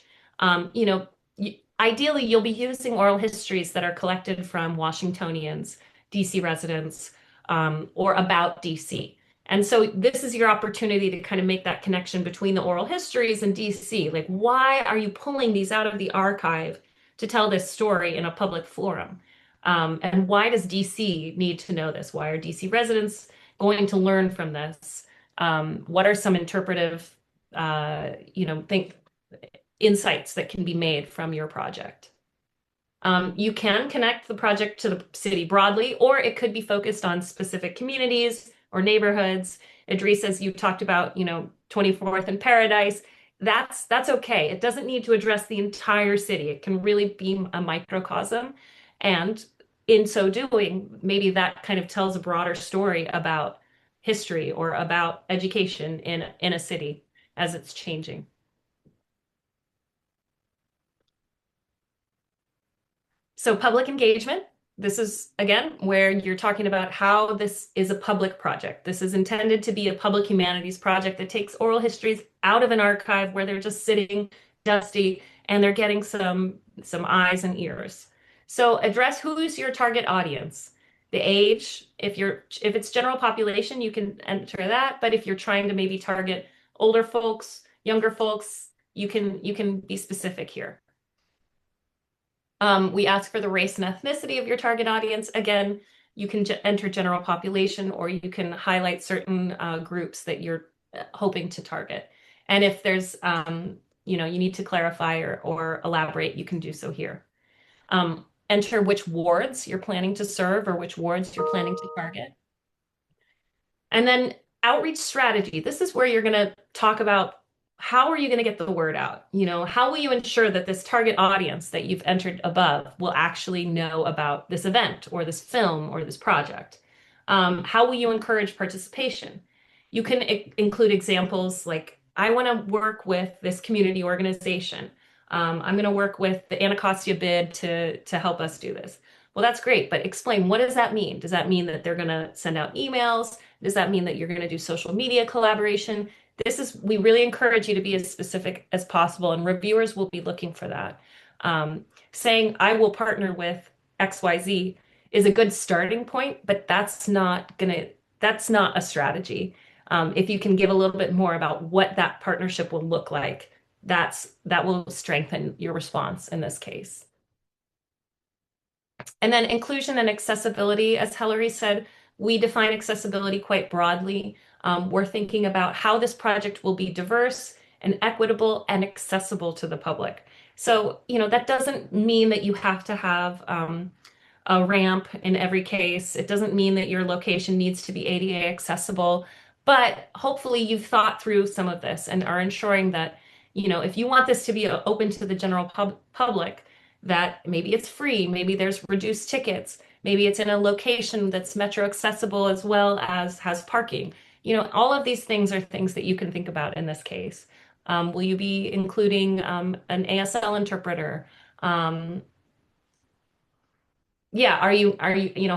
Ideally, you'll be using oral histories that are collected from Washingtonians, DC residents, or about DC. And so this is your opportunity to kind of make that connection between the oral histories and DC. Like, why are you pulling these out of the archive to tell this story in a public forum? And why does DC need to know this? Why are DC residents going to learn from this? What are some interpretive, insights that can be made from your project? You can connect the project to the city broadly, or it could be focused on specific communities or neighborhoods. Idris, as you talked about, 24th and Paradise, that's okay. It doesn't need to address the entire city. It can really be a microcosm. And in so doing, maybe that kind of tells a broader story about history or about education in a city as it's changing. So public engagement, this is, again, where you're talking about how this is a public project. This is intended to be a public humanities project that takes oral histories out of an archive where they're just sitting dusty and they're getting some eyes and ears. So address who's your target audience. The age, if it's general population, you can enter that. But if you're trying to maybe target older folks, younger folks, you can be specific here. We ask for the race and ethnicity of your target audience. Again, you can enter general population, or you can highlight certain groups that you're hoping to target. And if there's, you need to clarify or elaborate, you can do so here. Enter which wards you're planning to serve or which wards you're planning to target. And then outreach strategy. This is where you're going to talk about how are you going to get the word out? How will you ensure that this target audience that you've entered above will actually know about this event or this film or this project? How will you encourage participation? You can include examples like, I want to work with this community organization. I'm going to work with the Anacostia bid to help us do this. Well, that's great, but explain, what does that mean? Does that mean that they're going to send out emails? Does that mean that you're going to do social media collaboration? We really encourage you to be as specific as possible, and reviewers will be looking for that. Saying, I will partner with XYZ is a good starting point, but that's not a strategy. If you can give a little bit more about what that partnership will look like, that will strengthen your response in this case. And then inclusion and accessibility, as Hilary said, we define accessibility quite broadly. We're thinking about how this project will be diverse and equitable and accessible to the public. So, that doesn't mean that you have to have a ramp in every case. It doesn't mean that your location needs to be ADA accessible, but hopefully you've thought through some of this and are ensuring that, if you want this to be open to the general public, that maybe it's free, maybe there's reduced tickets, maybe it's in a location that's metro accessible as well as has parking. All of these things are things that you can think about in this case. Will you be including an ASL interpreter? Yeah,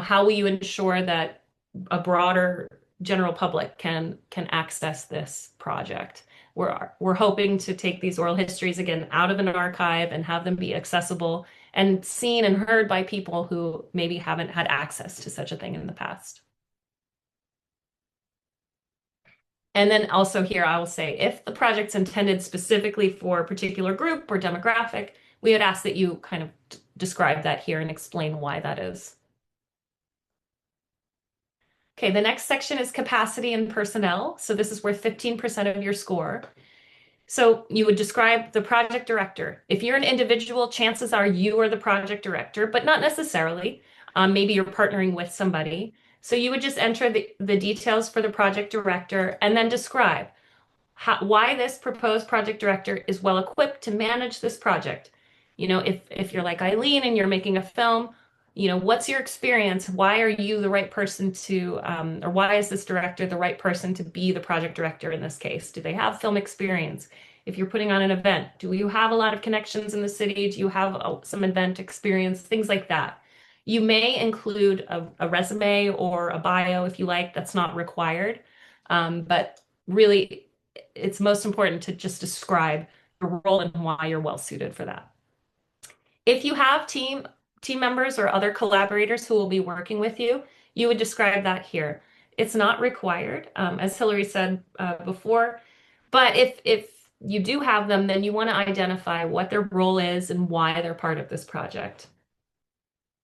how will you ensure that a broader general public can access this project? We're hoping to take these oral histories again out of an archive and have them be accessible and seen and heard by people who maybe haven't had access to such a thing in the past. And then also here, I will say, if the project's intended specifically for a particular group or demographic, we would ask that you kind of describe that here and explain why that is. Okay, the next section is capacity and personnel. So this is worth 15% of your score. So you would describe the project director. If you're an individual, chances are you are the project director, but not necessarily. Maybe you're partnering with somebody. So you would just enter the details for the project director and then describe why this proposed project director is well equipped to manage this project. If you're like Eileen and you're making a film, what's your experience? Why are you the right person or why is this director the right person to be the project director in this case? Do they have film experience? If you're putting on an event, do you have a lot of connections in the city? Do you have some event experience? Things like that. You may include a resume or a bio if you like. That's not required. But really, it's most important to just describe your role and why you're well suited for that. If you have team members or other collaborators who will be working with you, you would describe that here. It's not required, as Hillary said before, but if you do have them, then you want to identify what their role is and why they're part of this project.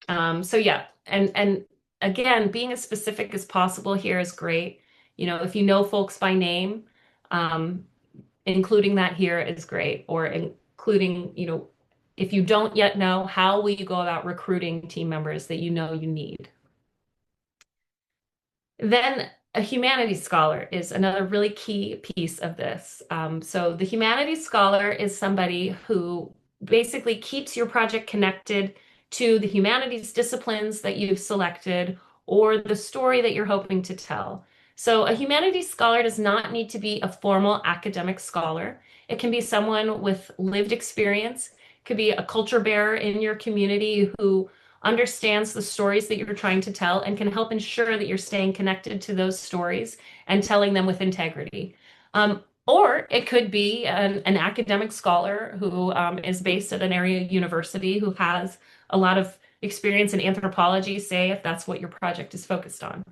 So yeah, and again, being as specific as possible here is great. If you know folks by name, including that here is great, or including, if you don't yet know, how will you go about recruiting team members that you know you need? Then a humanities scholar is another really key piece of this. So the humanities scholar is somebody who basically keeps your project connected to the humanities disciplines that you've selected or the story that you're hoping to tell. So a humanities scholar does not need to be a formal academic scholar. It can be someone with lived experience. It could be a culture bearer in your community who understands the stories that you're trying to tell and can help ensure that you're staying connected to those stories and telling them with integrity. Or it could be an academic scholar who is based at an area university who has a lot of experience in anthropology, say, if that's what your project is focused on.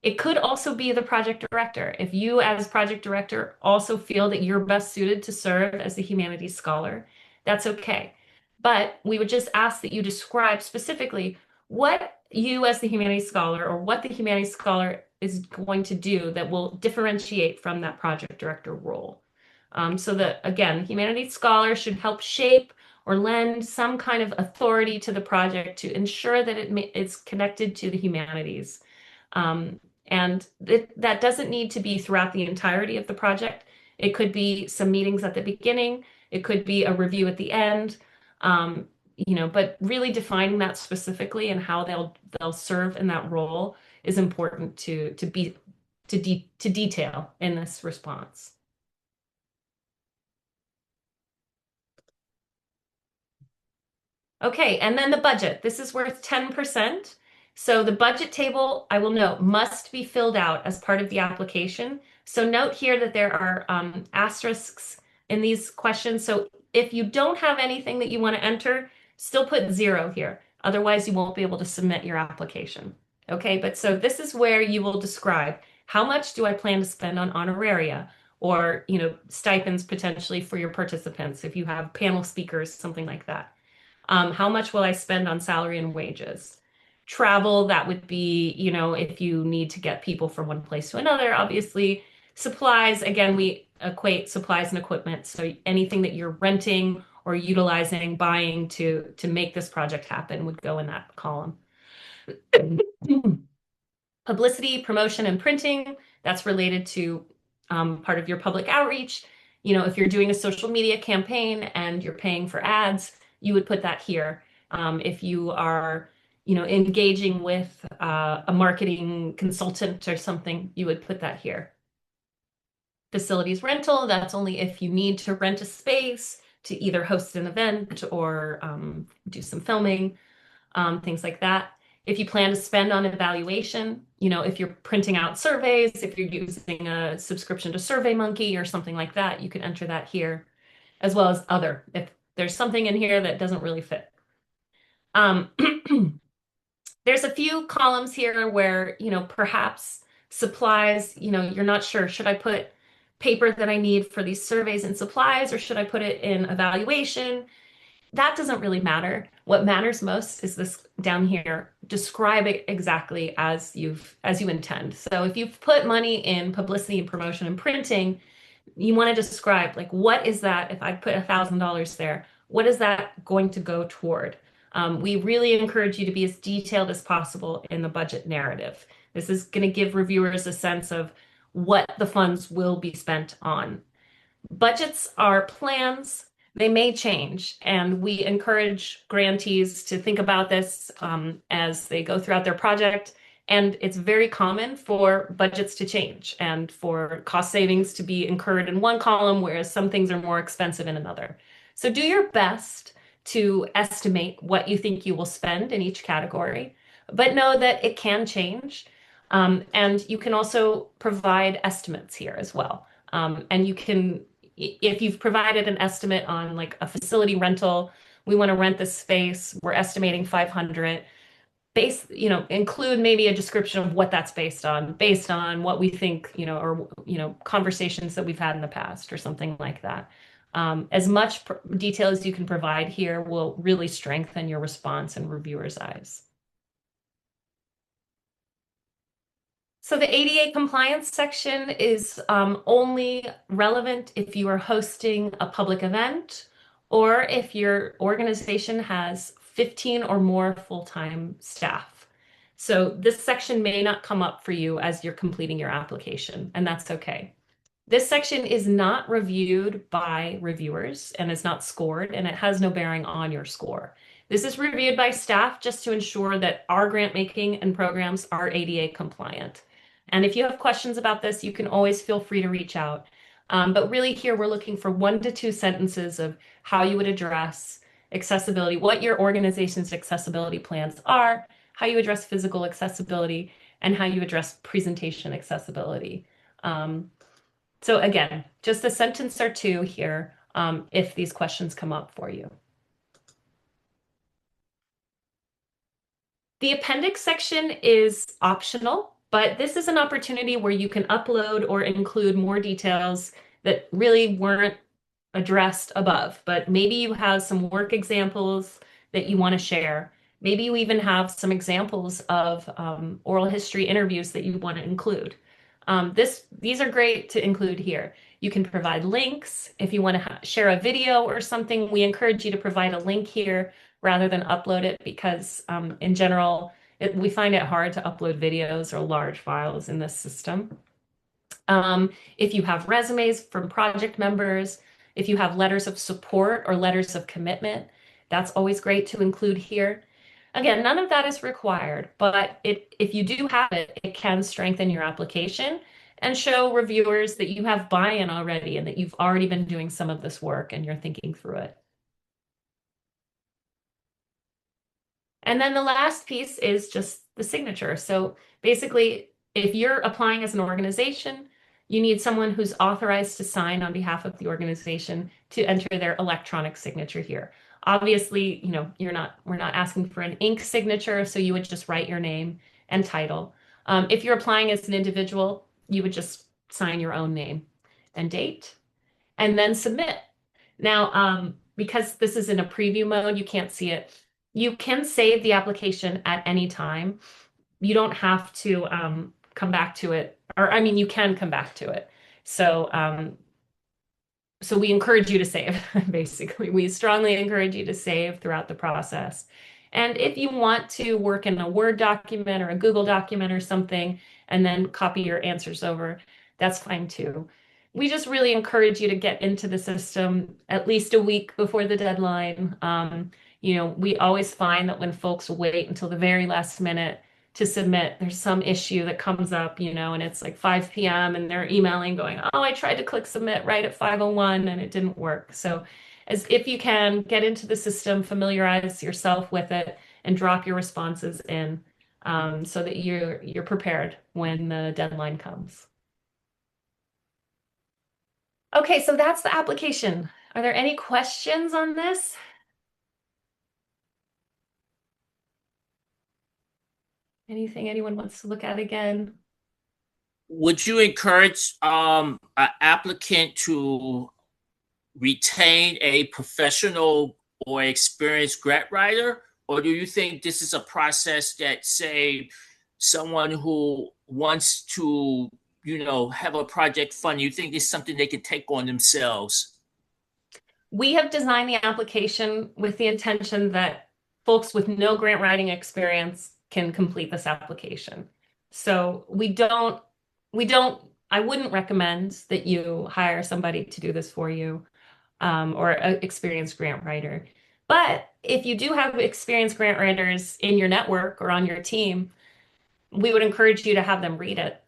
It could also be the project director. If you as project director also feel that you're best suited to serve as the humanities scholar, that's okay. But we would just ask that you describe specifically what you as the humanities scholar or what the humanities scholar is going to do that will differentiate from that project director role. So that, again, humanities scholar should help shape or lend some kind of authority to the project to ensure that it's connected to the humanities. And that doesn't need to be throughout the entirety of the project. It could be some meetings at the beginning. It could be a review at the end. But really defining that specifically and how they'll serve in that role is important to detail in this response. Okay, and then the budget. This is worth 10%. So the budget table, I will note, must be filled out as part of the application. So note here that there are asterisks in these questions. So if you don't have anything that you want to enter, still put 0 here. Otherwise, you won't be able to submit your application. Okay, but so this is where you will describe how much do I plan to spend on honoraria or, stipends potentially for your participants if you have panel speakers, something like that. How much will I spend on salary and wages? Travel, that would be, if you need to get people from one place to another, obviously. Supplies, again, we equate supplies and equipment. So anything that you're renting or utilizing, buying to make this project happen would go in that column. Publicity, promotion, and printing, that's related to part of your public outreach. If you're doing a social media campaign and you're paying for ads, you would put that here. If you are engaging with a marketing consultant or something, you would put that here. Facilities rental, that's only if you need to rent a space to either host an event or do some filming, things like that. If you plan to spend on evaluation, if you're printing out surveys, if you're using a subscription to SurveyMonkey or something like that, you can enter that here, as well as other, if there's something in here that doesn't really fit. There's a few columns here where, perhaps supplies, you're not sure, should I put paper that I need for these surveys and supplies, or should I put it in evaluation? That doesn't really matter. What matters most is this down here. Describe it exactly as you intend. So if you've put money in publicity and promotion and printing, you want to describe, like, what is that? If I put $1,000 there, what is that going to go toward? We really encourage you to be as detailed as possible in the budget narrative. This is going to give reviewers a sense of what the funds will be spent on. Budgets are plans. They may change, and we encourage grantees to think about this as they go throughout their project. And it's very common for budgets to change and for cost savings to be incurred in one column, whereas some things are more expensive in another. So do your best to estimate what you think you will spend in each category, but know that it can change. And you can also provide estimates here as well. And you can, if you've provided an estimate on like a facility rental, we want to rent this space, we're estimating 500, include maybe a description of what that's based on what we think, or, conversations that we've had in the past or something like that. As much detail as you can provide here will really strengthen your response in reviewers' eyes. So the ADA compliance section is only relevant if you are hosting a public event or if your organization has 15 or more full-time staff. So this section may not come up for you as you're completing your application, and that's okay. This section is not reviewed by reviewers and is not scored, and it has no bearing on your score. This is reviewed by staff just to ensure that our grant making and programs are ADA compliant. And if you have questions about this, you can always feel free to reach out. But really here, we're looking for 1 to 2 sentences of how you would address accessibility, what your organization's accessibility plans are, how you address physical accessibility, and how you address presentation accessibility. So again, just a sentence or two here if these questions come up for you. The appendix section is optional, but this is an opportunity where you can upload or include more details that really weren't addressed above, but maybe you have some work examples that you want to share. Maybe you even have some examples of oral history interviews that you want to include. These are great to include here. You can provide links. If you want to share a video or something, we encourage you to provide a link here rather than upload it because in general, we find it hard to upload videos or large files in this system. If you have resumes from project members, if you have letters of support or letters of commitment, that's always great to include here. Again, none of that is required, but if you do have it, it can strengthen your application and show reviewers that you have buy-in already and that you've already been doing some of this work and you're thinking through it. And then the last piece is just the signature. So basically, if you're applying as an organization, you need someone who's authorized to sign on behalf of the organization to enter their electronic signature here. Obviously, we're not asking for an ink signature, so you would just write your name and title. If you're applying as an individual, you would just sign your own name and date and then submit. Now, because this is in a preview mode, you can't see it. You can save the application at any time. You don't have to come back to it, or I mean, you can come back to it. So, so we encourage you to save, basically. We strongly encourage you to save throughout the process. And if you want to work in a Word document or a Google document or something, and then copy your answers over, that's fine too. We just really encourage you to get into the system at least a week before the deadline. We always find that when folks wait until the very last minute to submit, there's some issue that comes up, and it's like 5 p.m. and they're emailing going, oh, I tried to click submit right at 5:01 and it didn't work. So as if you can get into the system, familiarize yourself with it and drop your responses in so that you're prepared when the deadline comes. Okay, so that's the application. Are there any questions on this? Anything anyone wants to look at again? Would you encourage an applicant to retain a professional or experienced grant writer? Or do you think this is a process that, say, someone who wants to, have a project fund, you think it's something they can take on themselves? We have designed the application with the intention that folks with no grant writing experience can complete this application. So I wouldn't recommend that you hire somebody to do this for you or an experienced grant writer. But if you do have experienced grant writers in your network or on your team, we would encourage you to have them read it,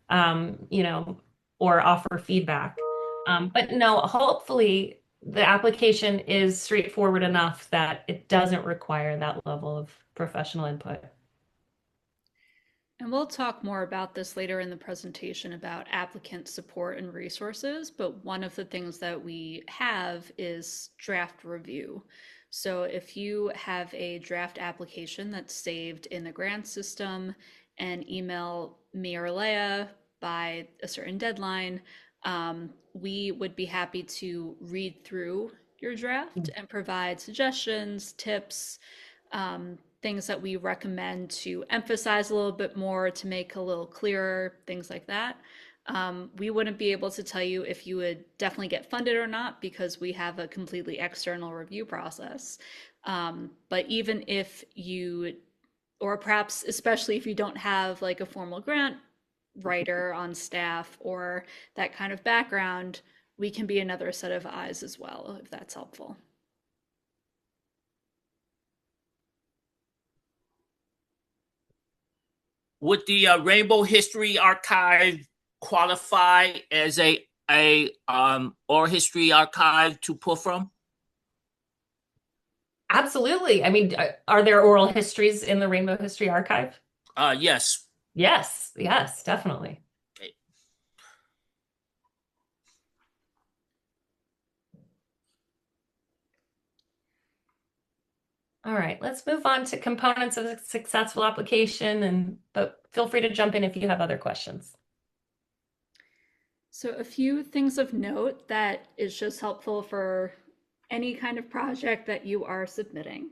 or offer feedback. But no, hopefully the application is straightforward enough that it doesn't require that level of professional input. And we'll talk more about this later in the presentation about applicant support and resources, but one of the things that we have is draft review. So if you have a draft application that's saved in the grant system and email me or Leah by a certain deadline, we would be happy to read through your draft and provide suggestions, tips, things that we recommend to emphasize a little bit more, to make a little clearer, things like that. We wouldn't be able to tell you if you would definitely get funded or not, because we have a completely external review process. But even if you, or perhaps especially if you don't have like a formal grant writer on staff or that kind of background, we can be another set of eyes as well, if that's helpful. Would the Rainbow History Archive qualify as a oral history archive to pull from? Absolutely. I mean, are there oral histories in the Rainbow History Archive? Yes. Yes, definitely. Okay. All right, let's move on to components of a successful application, but feel free to jump in if you have other questions. So a few things of note that is just helpful for any kind of project that you are submitting.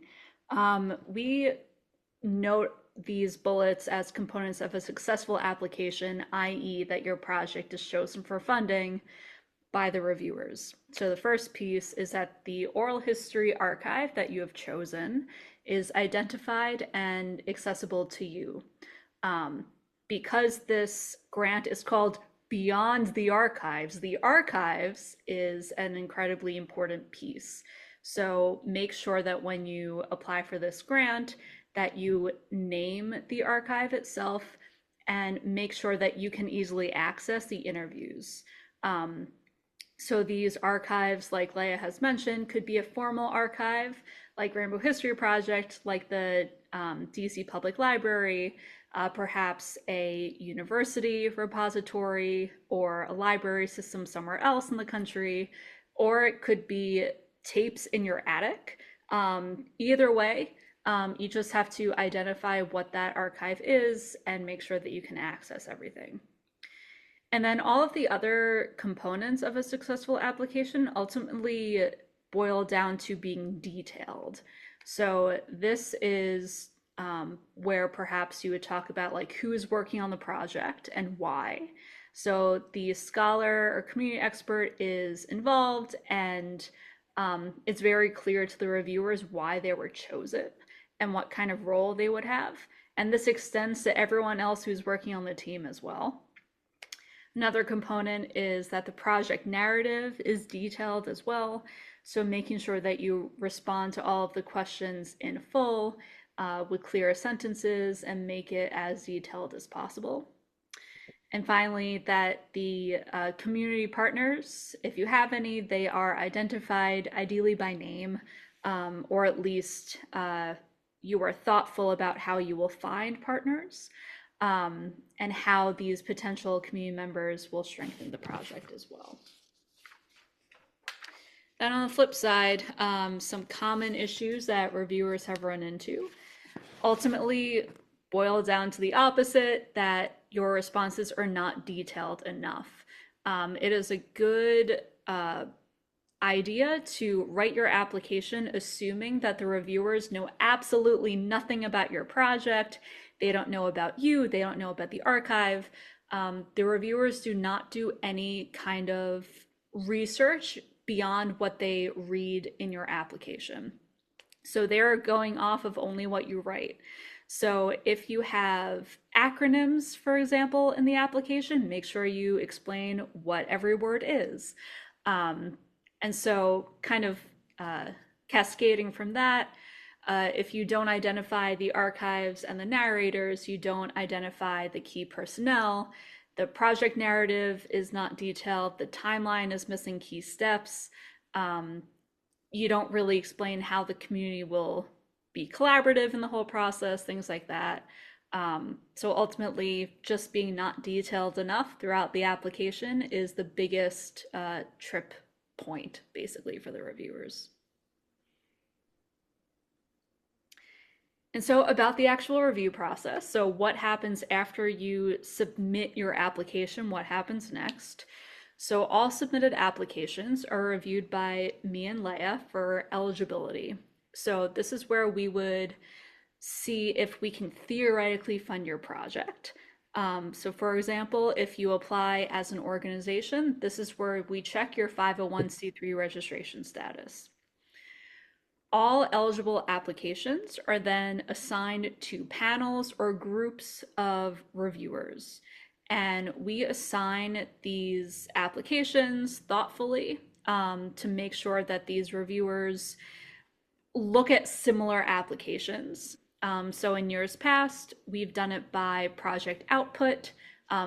We note these bullets as components of a successful application, i.e. that your project is chosen for funding by the reviewers. So the first piece is that the oral history archive that you have chosen is identified and accessible to you. Because this grant is called Beyond the Archives is an incredibly important piece. So make sure that when you apply for this grant, that you name the archive itself and make sure that you can easily access the interviews. So these archives, like Leah has mentioned, could be a formal archive like Rainbow History Project, like the DC Public Library, perhaps a university repository or a library system somewhere else in the country, or it could be tapes in your attic. Either way, you just have to identify what that archive is and make sure that you can access everything. And then all of the other components of a successful application ultimately boil down to being detailed. So this is where perhaps you would talk about like who's working on the project and why. So the scholar or community expert is involved, and it's very clear to the reviewers why they were chosen and what kind of role they would have. And this extends to everyone else who's working on the team as well. Another component is that the project narrative is detailed as well. So making sure that you respond to all of the questions in full with clear sentences and make it as detailed as possible. And finally, that the community partners, if you have any, they are identified ideally by name, or at least you are thoughtful about how you will find partners, and how these potential community members will strengthen the project as well. Then on the flip side, some common issues that reviewers have run into ultimately boil down to the opposite, that your responses are not detailed enough. It is a good idea to write your application assuming that the reviewers know absolutely nothing about your project. They don't know about you, they don't know about the archive. The reviewers do not do any kind of research beyond what they read in your application. So they're going off of only what you write. So if you have acronyms, for example, in the application, make sure you explain what every word is. And so kind of cascading from that, if you don't identify the archives and the narrators, you don't identify the key personnel, the project narrative is not detailed, the timeline is missing key steps, you don't really explain how the community will be collaborative in the whole process, things like that. So ultimately, just being not detailed enough throughout the application is the biggest trip point, basically, for the reviewers. And so about the actual review process, so what happens after you submit your application, what happens next? So all submitted applications are reviewed by me and Leah for eligibility. So this is where we would see if we can theoretically fund your project. So for example, if you apply as an organization, this is where we check your 501c3 registration status. All eligible applications are then assigned to panels or groups of reviewers. And we assign these applications thoughtfully to make sure that these reviewers look at similar applications. So in years past, we've done it by project output.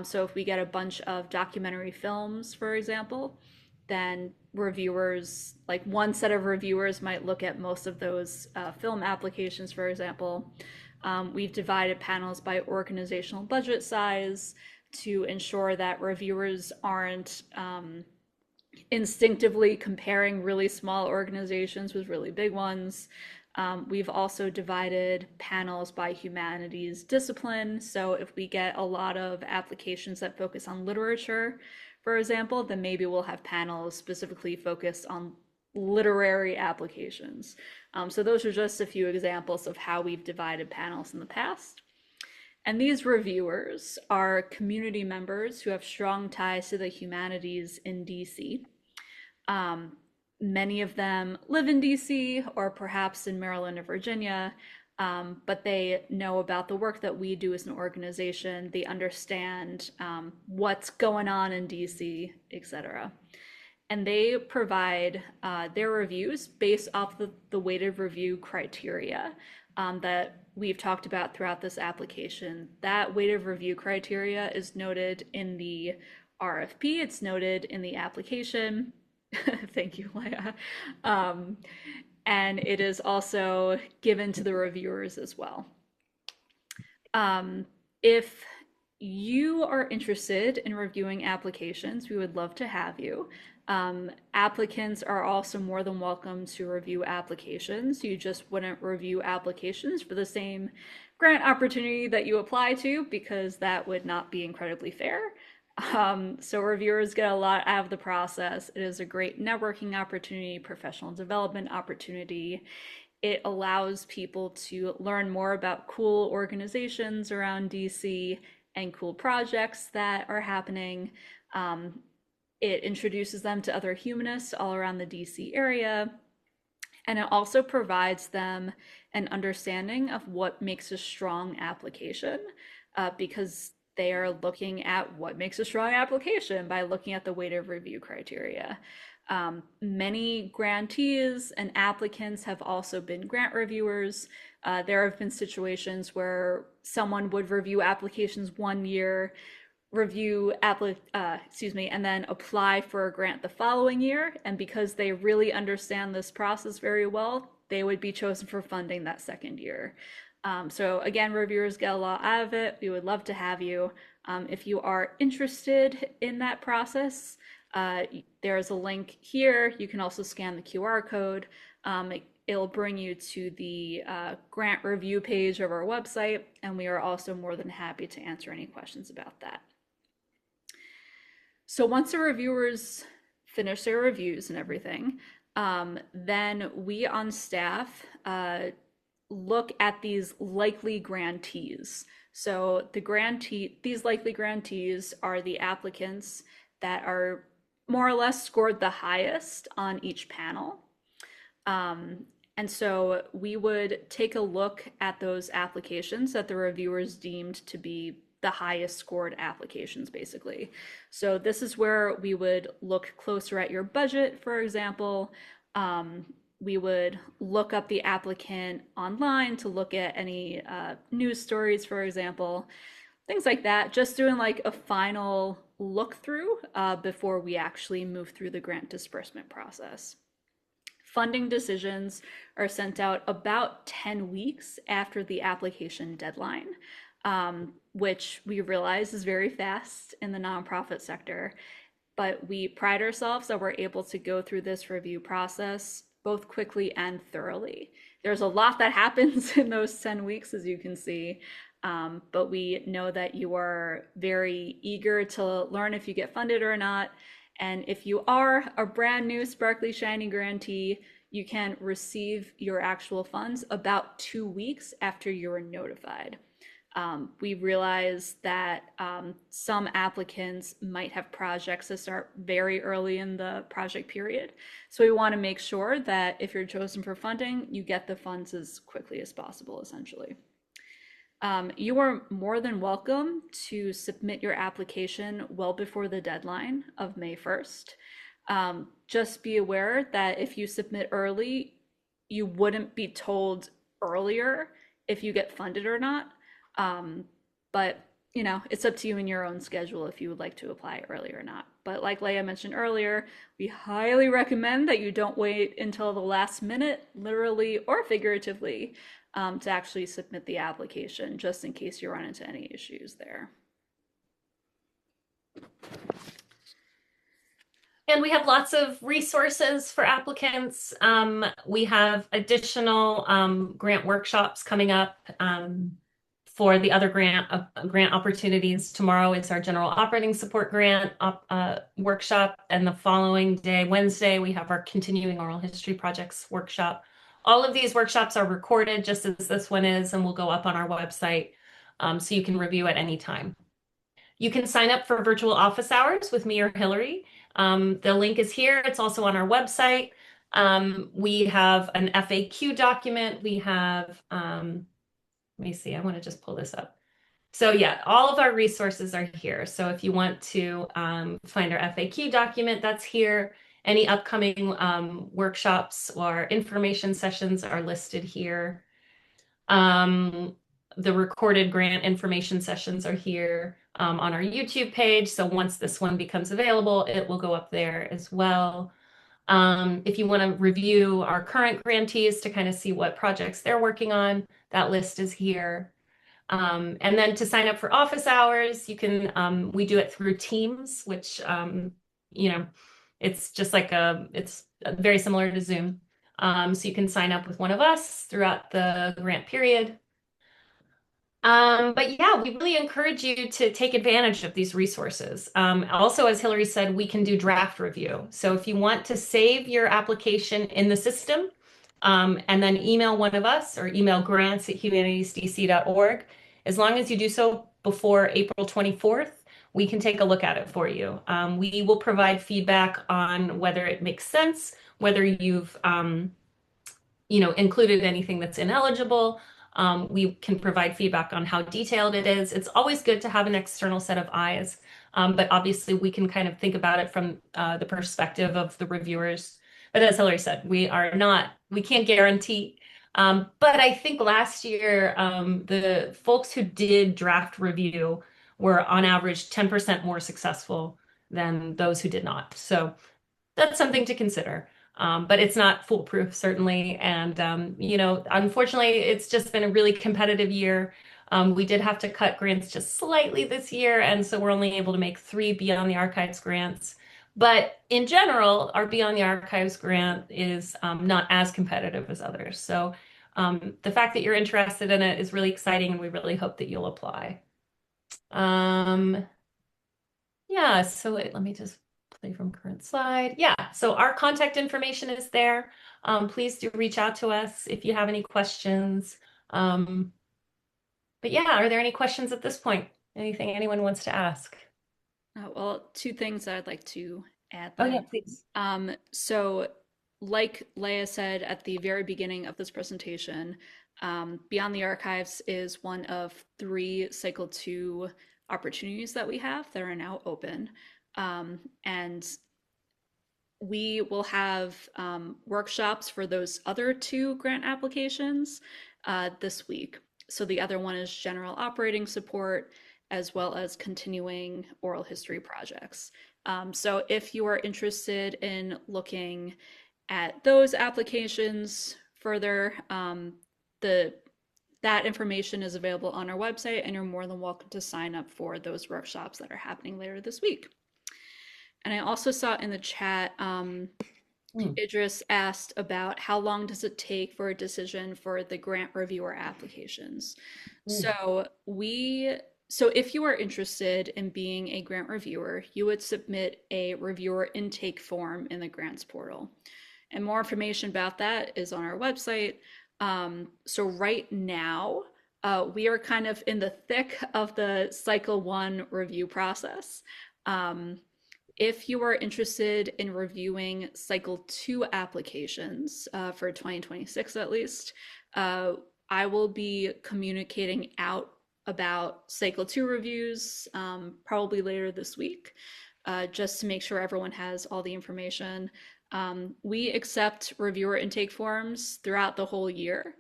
So if we get a bunch of documentary films, for example, then reviewers, like one set of reviewers might look at most of those film applications, for example. We've divided panels by organizational budget size to ensure that reviewers aren't instinctively comparing really small organizations with really big ones. We've also divided panels by humanities discipline. So if we get a lot of applications that focus on literature, for example, then maybe we'll have panels specifically focused on literary applications. So those are just a few examples of how we've divided panels in the past. And these reviewers are community members who have strong ties to the humanities in DC. Many of them live in DC or perhaps in Maryland or Virginia, but they know about the work that we do as an organization. They understand what's going on in DC, etc. And they provide their reviews based off the weighted review criteria that we've talked about throughout this application. That weighted review criteria is noted in the RFP, it's noted in the application. Thank you, Leah. And it is also given to the reviewers as well. If you are interested in reviewing applications, we would love to have you. Applicants are also more than welcome to review applications. You just wouldn't review applications for the same grant opportunity that you apply to, because that would not be incredibly fair. So reviewers get a lot out of the process. It is a great networking opportunity, professional development opportunity. It allows people to learn more about cool organizations around DC and cool projects that are happening. It introduces them to other humanists all around the DC area. And it also provides them an understanding of what makes a strong application, because they are looking at what makes a strong application by looking at the weighted review criteria. Many grantees and applicants have also been grant reviewers. There have been situations where someone would review applications 1 year, and then apply for a grant the following year. And because they really understand this process very well, they would be chosen for funding that second year. So again, reviewers get a lot out of it. We would love to have you. If you are interested in that process, there's a link here. You can also scan the QR code. It'll bring you to the grant review page of our website, and we are also more than happy to answer any questions about that. So once the reviewers finish their reviews and everything, then we on staff look at these likely grantees. So these likely grantees are the applicants that are more or less scored the highest on each panel. And so we would take a look at those applications that the reviewers deemed to be the highest scored applications, basically. So this is where we would look closer at your budget, for example. We would look up the applicant online to look at any news stories, for example, things like that, just doing like a final look through before we actually move through the grant disbursement process. Funding decisions are sent out about 10 weeks after the application deadline, which we realize is very fast in the nonprofit sector, but we pride ourselves that we're able to go through this review process both quickly and thoroughly. There's a lot that happens in those 10 weeks, as you can see, but we know that you are very eager to learn if you get funded or not. And if you are a brand new sparkly shiny grantee, you can receive your actual funds about 2 weeks after you are notified. We realize that some applicants might have projects that start very early in the project period. So we want to make sure that if you're chosen for funding, you get the funds as quickly as possible, essentially. You are more than welcome to submit your application well before the deadline of May 1st. Just be aware that if you submit early, you wouldn't be told earlier if you get funded or not. But you know, it's up to you in your own schedule if you would like to apply early or not. But like Leah mentioned earlier, we highly recommend that you don't wait until the last minute, literally or figuratively, to actually submit the application, just in case you run into any issues there. And we have lots of resources for applicants. We have additional grant workshops coming up for the other grant opportunities. Tomorrow is our general operating support grant workshop, and the following day, Wednesday, we have our continuing oral history projects workshop. All of these workshops are recorded just as this one is, and will go up on our website so you can review at any time. You can sign up for virtual office hours with me or Hillary. The link is here. It's also on our website. We have an FAQ document. We have, let me see, I want to just pull this up. So yeah, all of our resources are here. So if you want to find our FAQ document, that's here. Any upcoming workshops or information sessions are listed here. The recorded grant information sessions are here on our YouTube page. So once this one becomes available, it will go up there as well. If you want to review our current grantees to kind of see what projects they're working on, that list is here. And then to sign up for office hours, you can, we do it through Teams, which, you know, it's just like it's very similar to Zoom. So you can sign up with one of us throughout the grant period. But yeah, we really encourage you to take advantage of these resources. Also, as Hillary said, we can do draft review. So if you want to save your application in the system and then email one of us or email grants@humanitiesdc.org, as long as you do so before April 24th, we can take a look at it for you. We will provide feedback on whether it makes sense, whether you've you know, included anything that's ineligible, We can provide feedback on how detailed it is. It's always good to have an external set of eyes, but obviously we can kind of think about it from the perspective of the reviewers. But as Hillary said, we can't guarantee. But I think last year, the folks who did draft review were on average 10% more successful than those who did not. So that's something to consider. But it's not foolproof, certainly. And, unfortunately, it's just been a really competitive year. We did have to cut grants just slightly this year. And so we're only able to make 3 Beyond the Archives grants. But in general, our Beyond the Archives grant is not as competitive as others. So the fact that you're interested in it is really exciting, and we really hope that you'll apply. Yeah, so let me just play from current slide. Yeah, so our contact information is there. Please do reach out to us if you have any questions. But yeah, are there any questions at this point? Anything anyone wants to ask? Well, 2 things that I'd like to add. Oh yeah, please. So like Leah said at the very beginning of this presentation, Beyond the Archives is one of 3 Cycle 2 opportunities that we have that are now open. And we will have workshops for those other 2 grant applications this week. So the other one is general operating support, as well as continuing oral history projects. So if you are interested in looking at those applications further, that information is available on our website, and you're more than welcome to sign up for those workshops that are happening later this week. And I also saw in the chat, Idris asked about how long does it take for a decision for the grant reviewer applications. So if you are interested in being a grant reviewer, you would submit a reviewer intake form in the grants portal. And more information about that is on our website. So right now, we are kind of in the thick of the Cycle 1 review process. If you are interested in reviewing Cycle 2 applications for 2026 at least, I will be communicating out about Cycle 2 reviews probably later this week, just to make sure everyone has all the information. We accept reviewer intake forms throughout the whole year,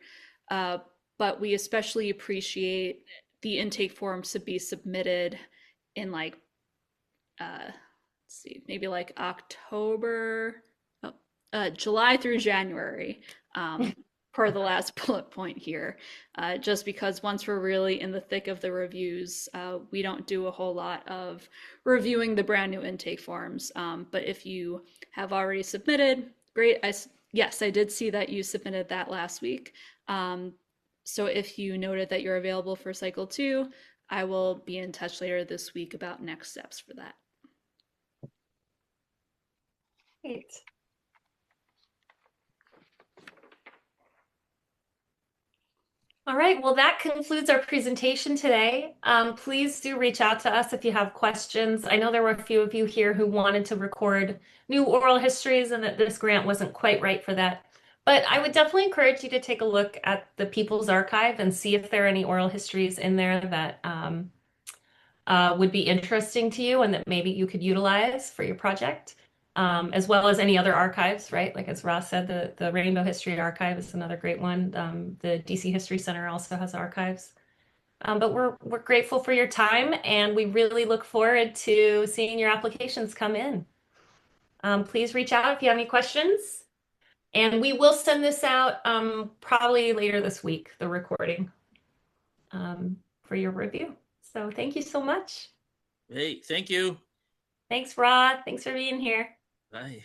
but we especially appreciate the intake forms to be submitted in maybe like October, July through January, per the last bullet point here, just because once we're really in the thick of the reviews, we don't do a whole lot of reviewing the brand new intake forms. But if you have already submitted, great. Yes, I did see that you submitted that last week. So if you noted that you're available for Cycle 2, I will be in touch later this week about next steps for that. Great. All right, well, that concludes our presentation today. Please do reach out to us if you have questions. I know there were a few of you here who wanted to record new oral histories and that this grant wasn't quite right for that. But I would definitely encourage you to take a look at the People's Archive and see if there are any oral histories in there that would be interesting to you and that maybe you could utilize for your project. As well as any other archives, right? Like as Ross said, the Rainbow History Archive is another great one. The DC History Center also has archives. But we're grateful for your time, and we really look forward to seeing your applications come in. Please reach out if you have any questions. And we will send this out probably later this week, the recording, for your review. So thank you so much. Hey, thank you. Thanks, Rod. Thanks for being here. Bye.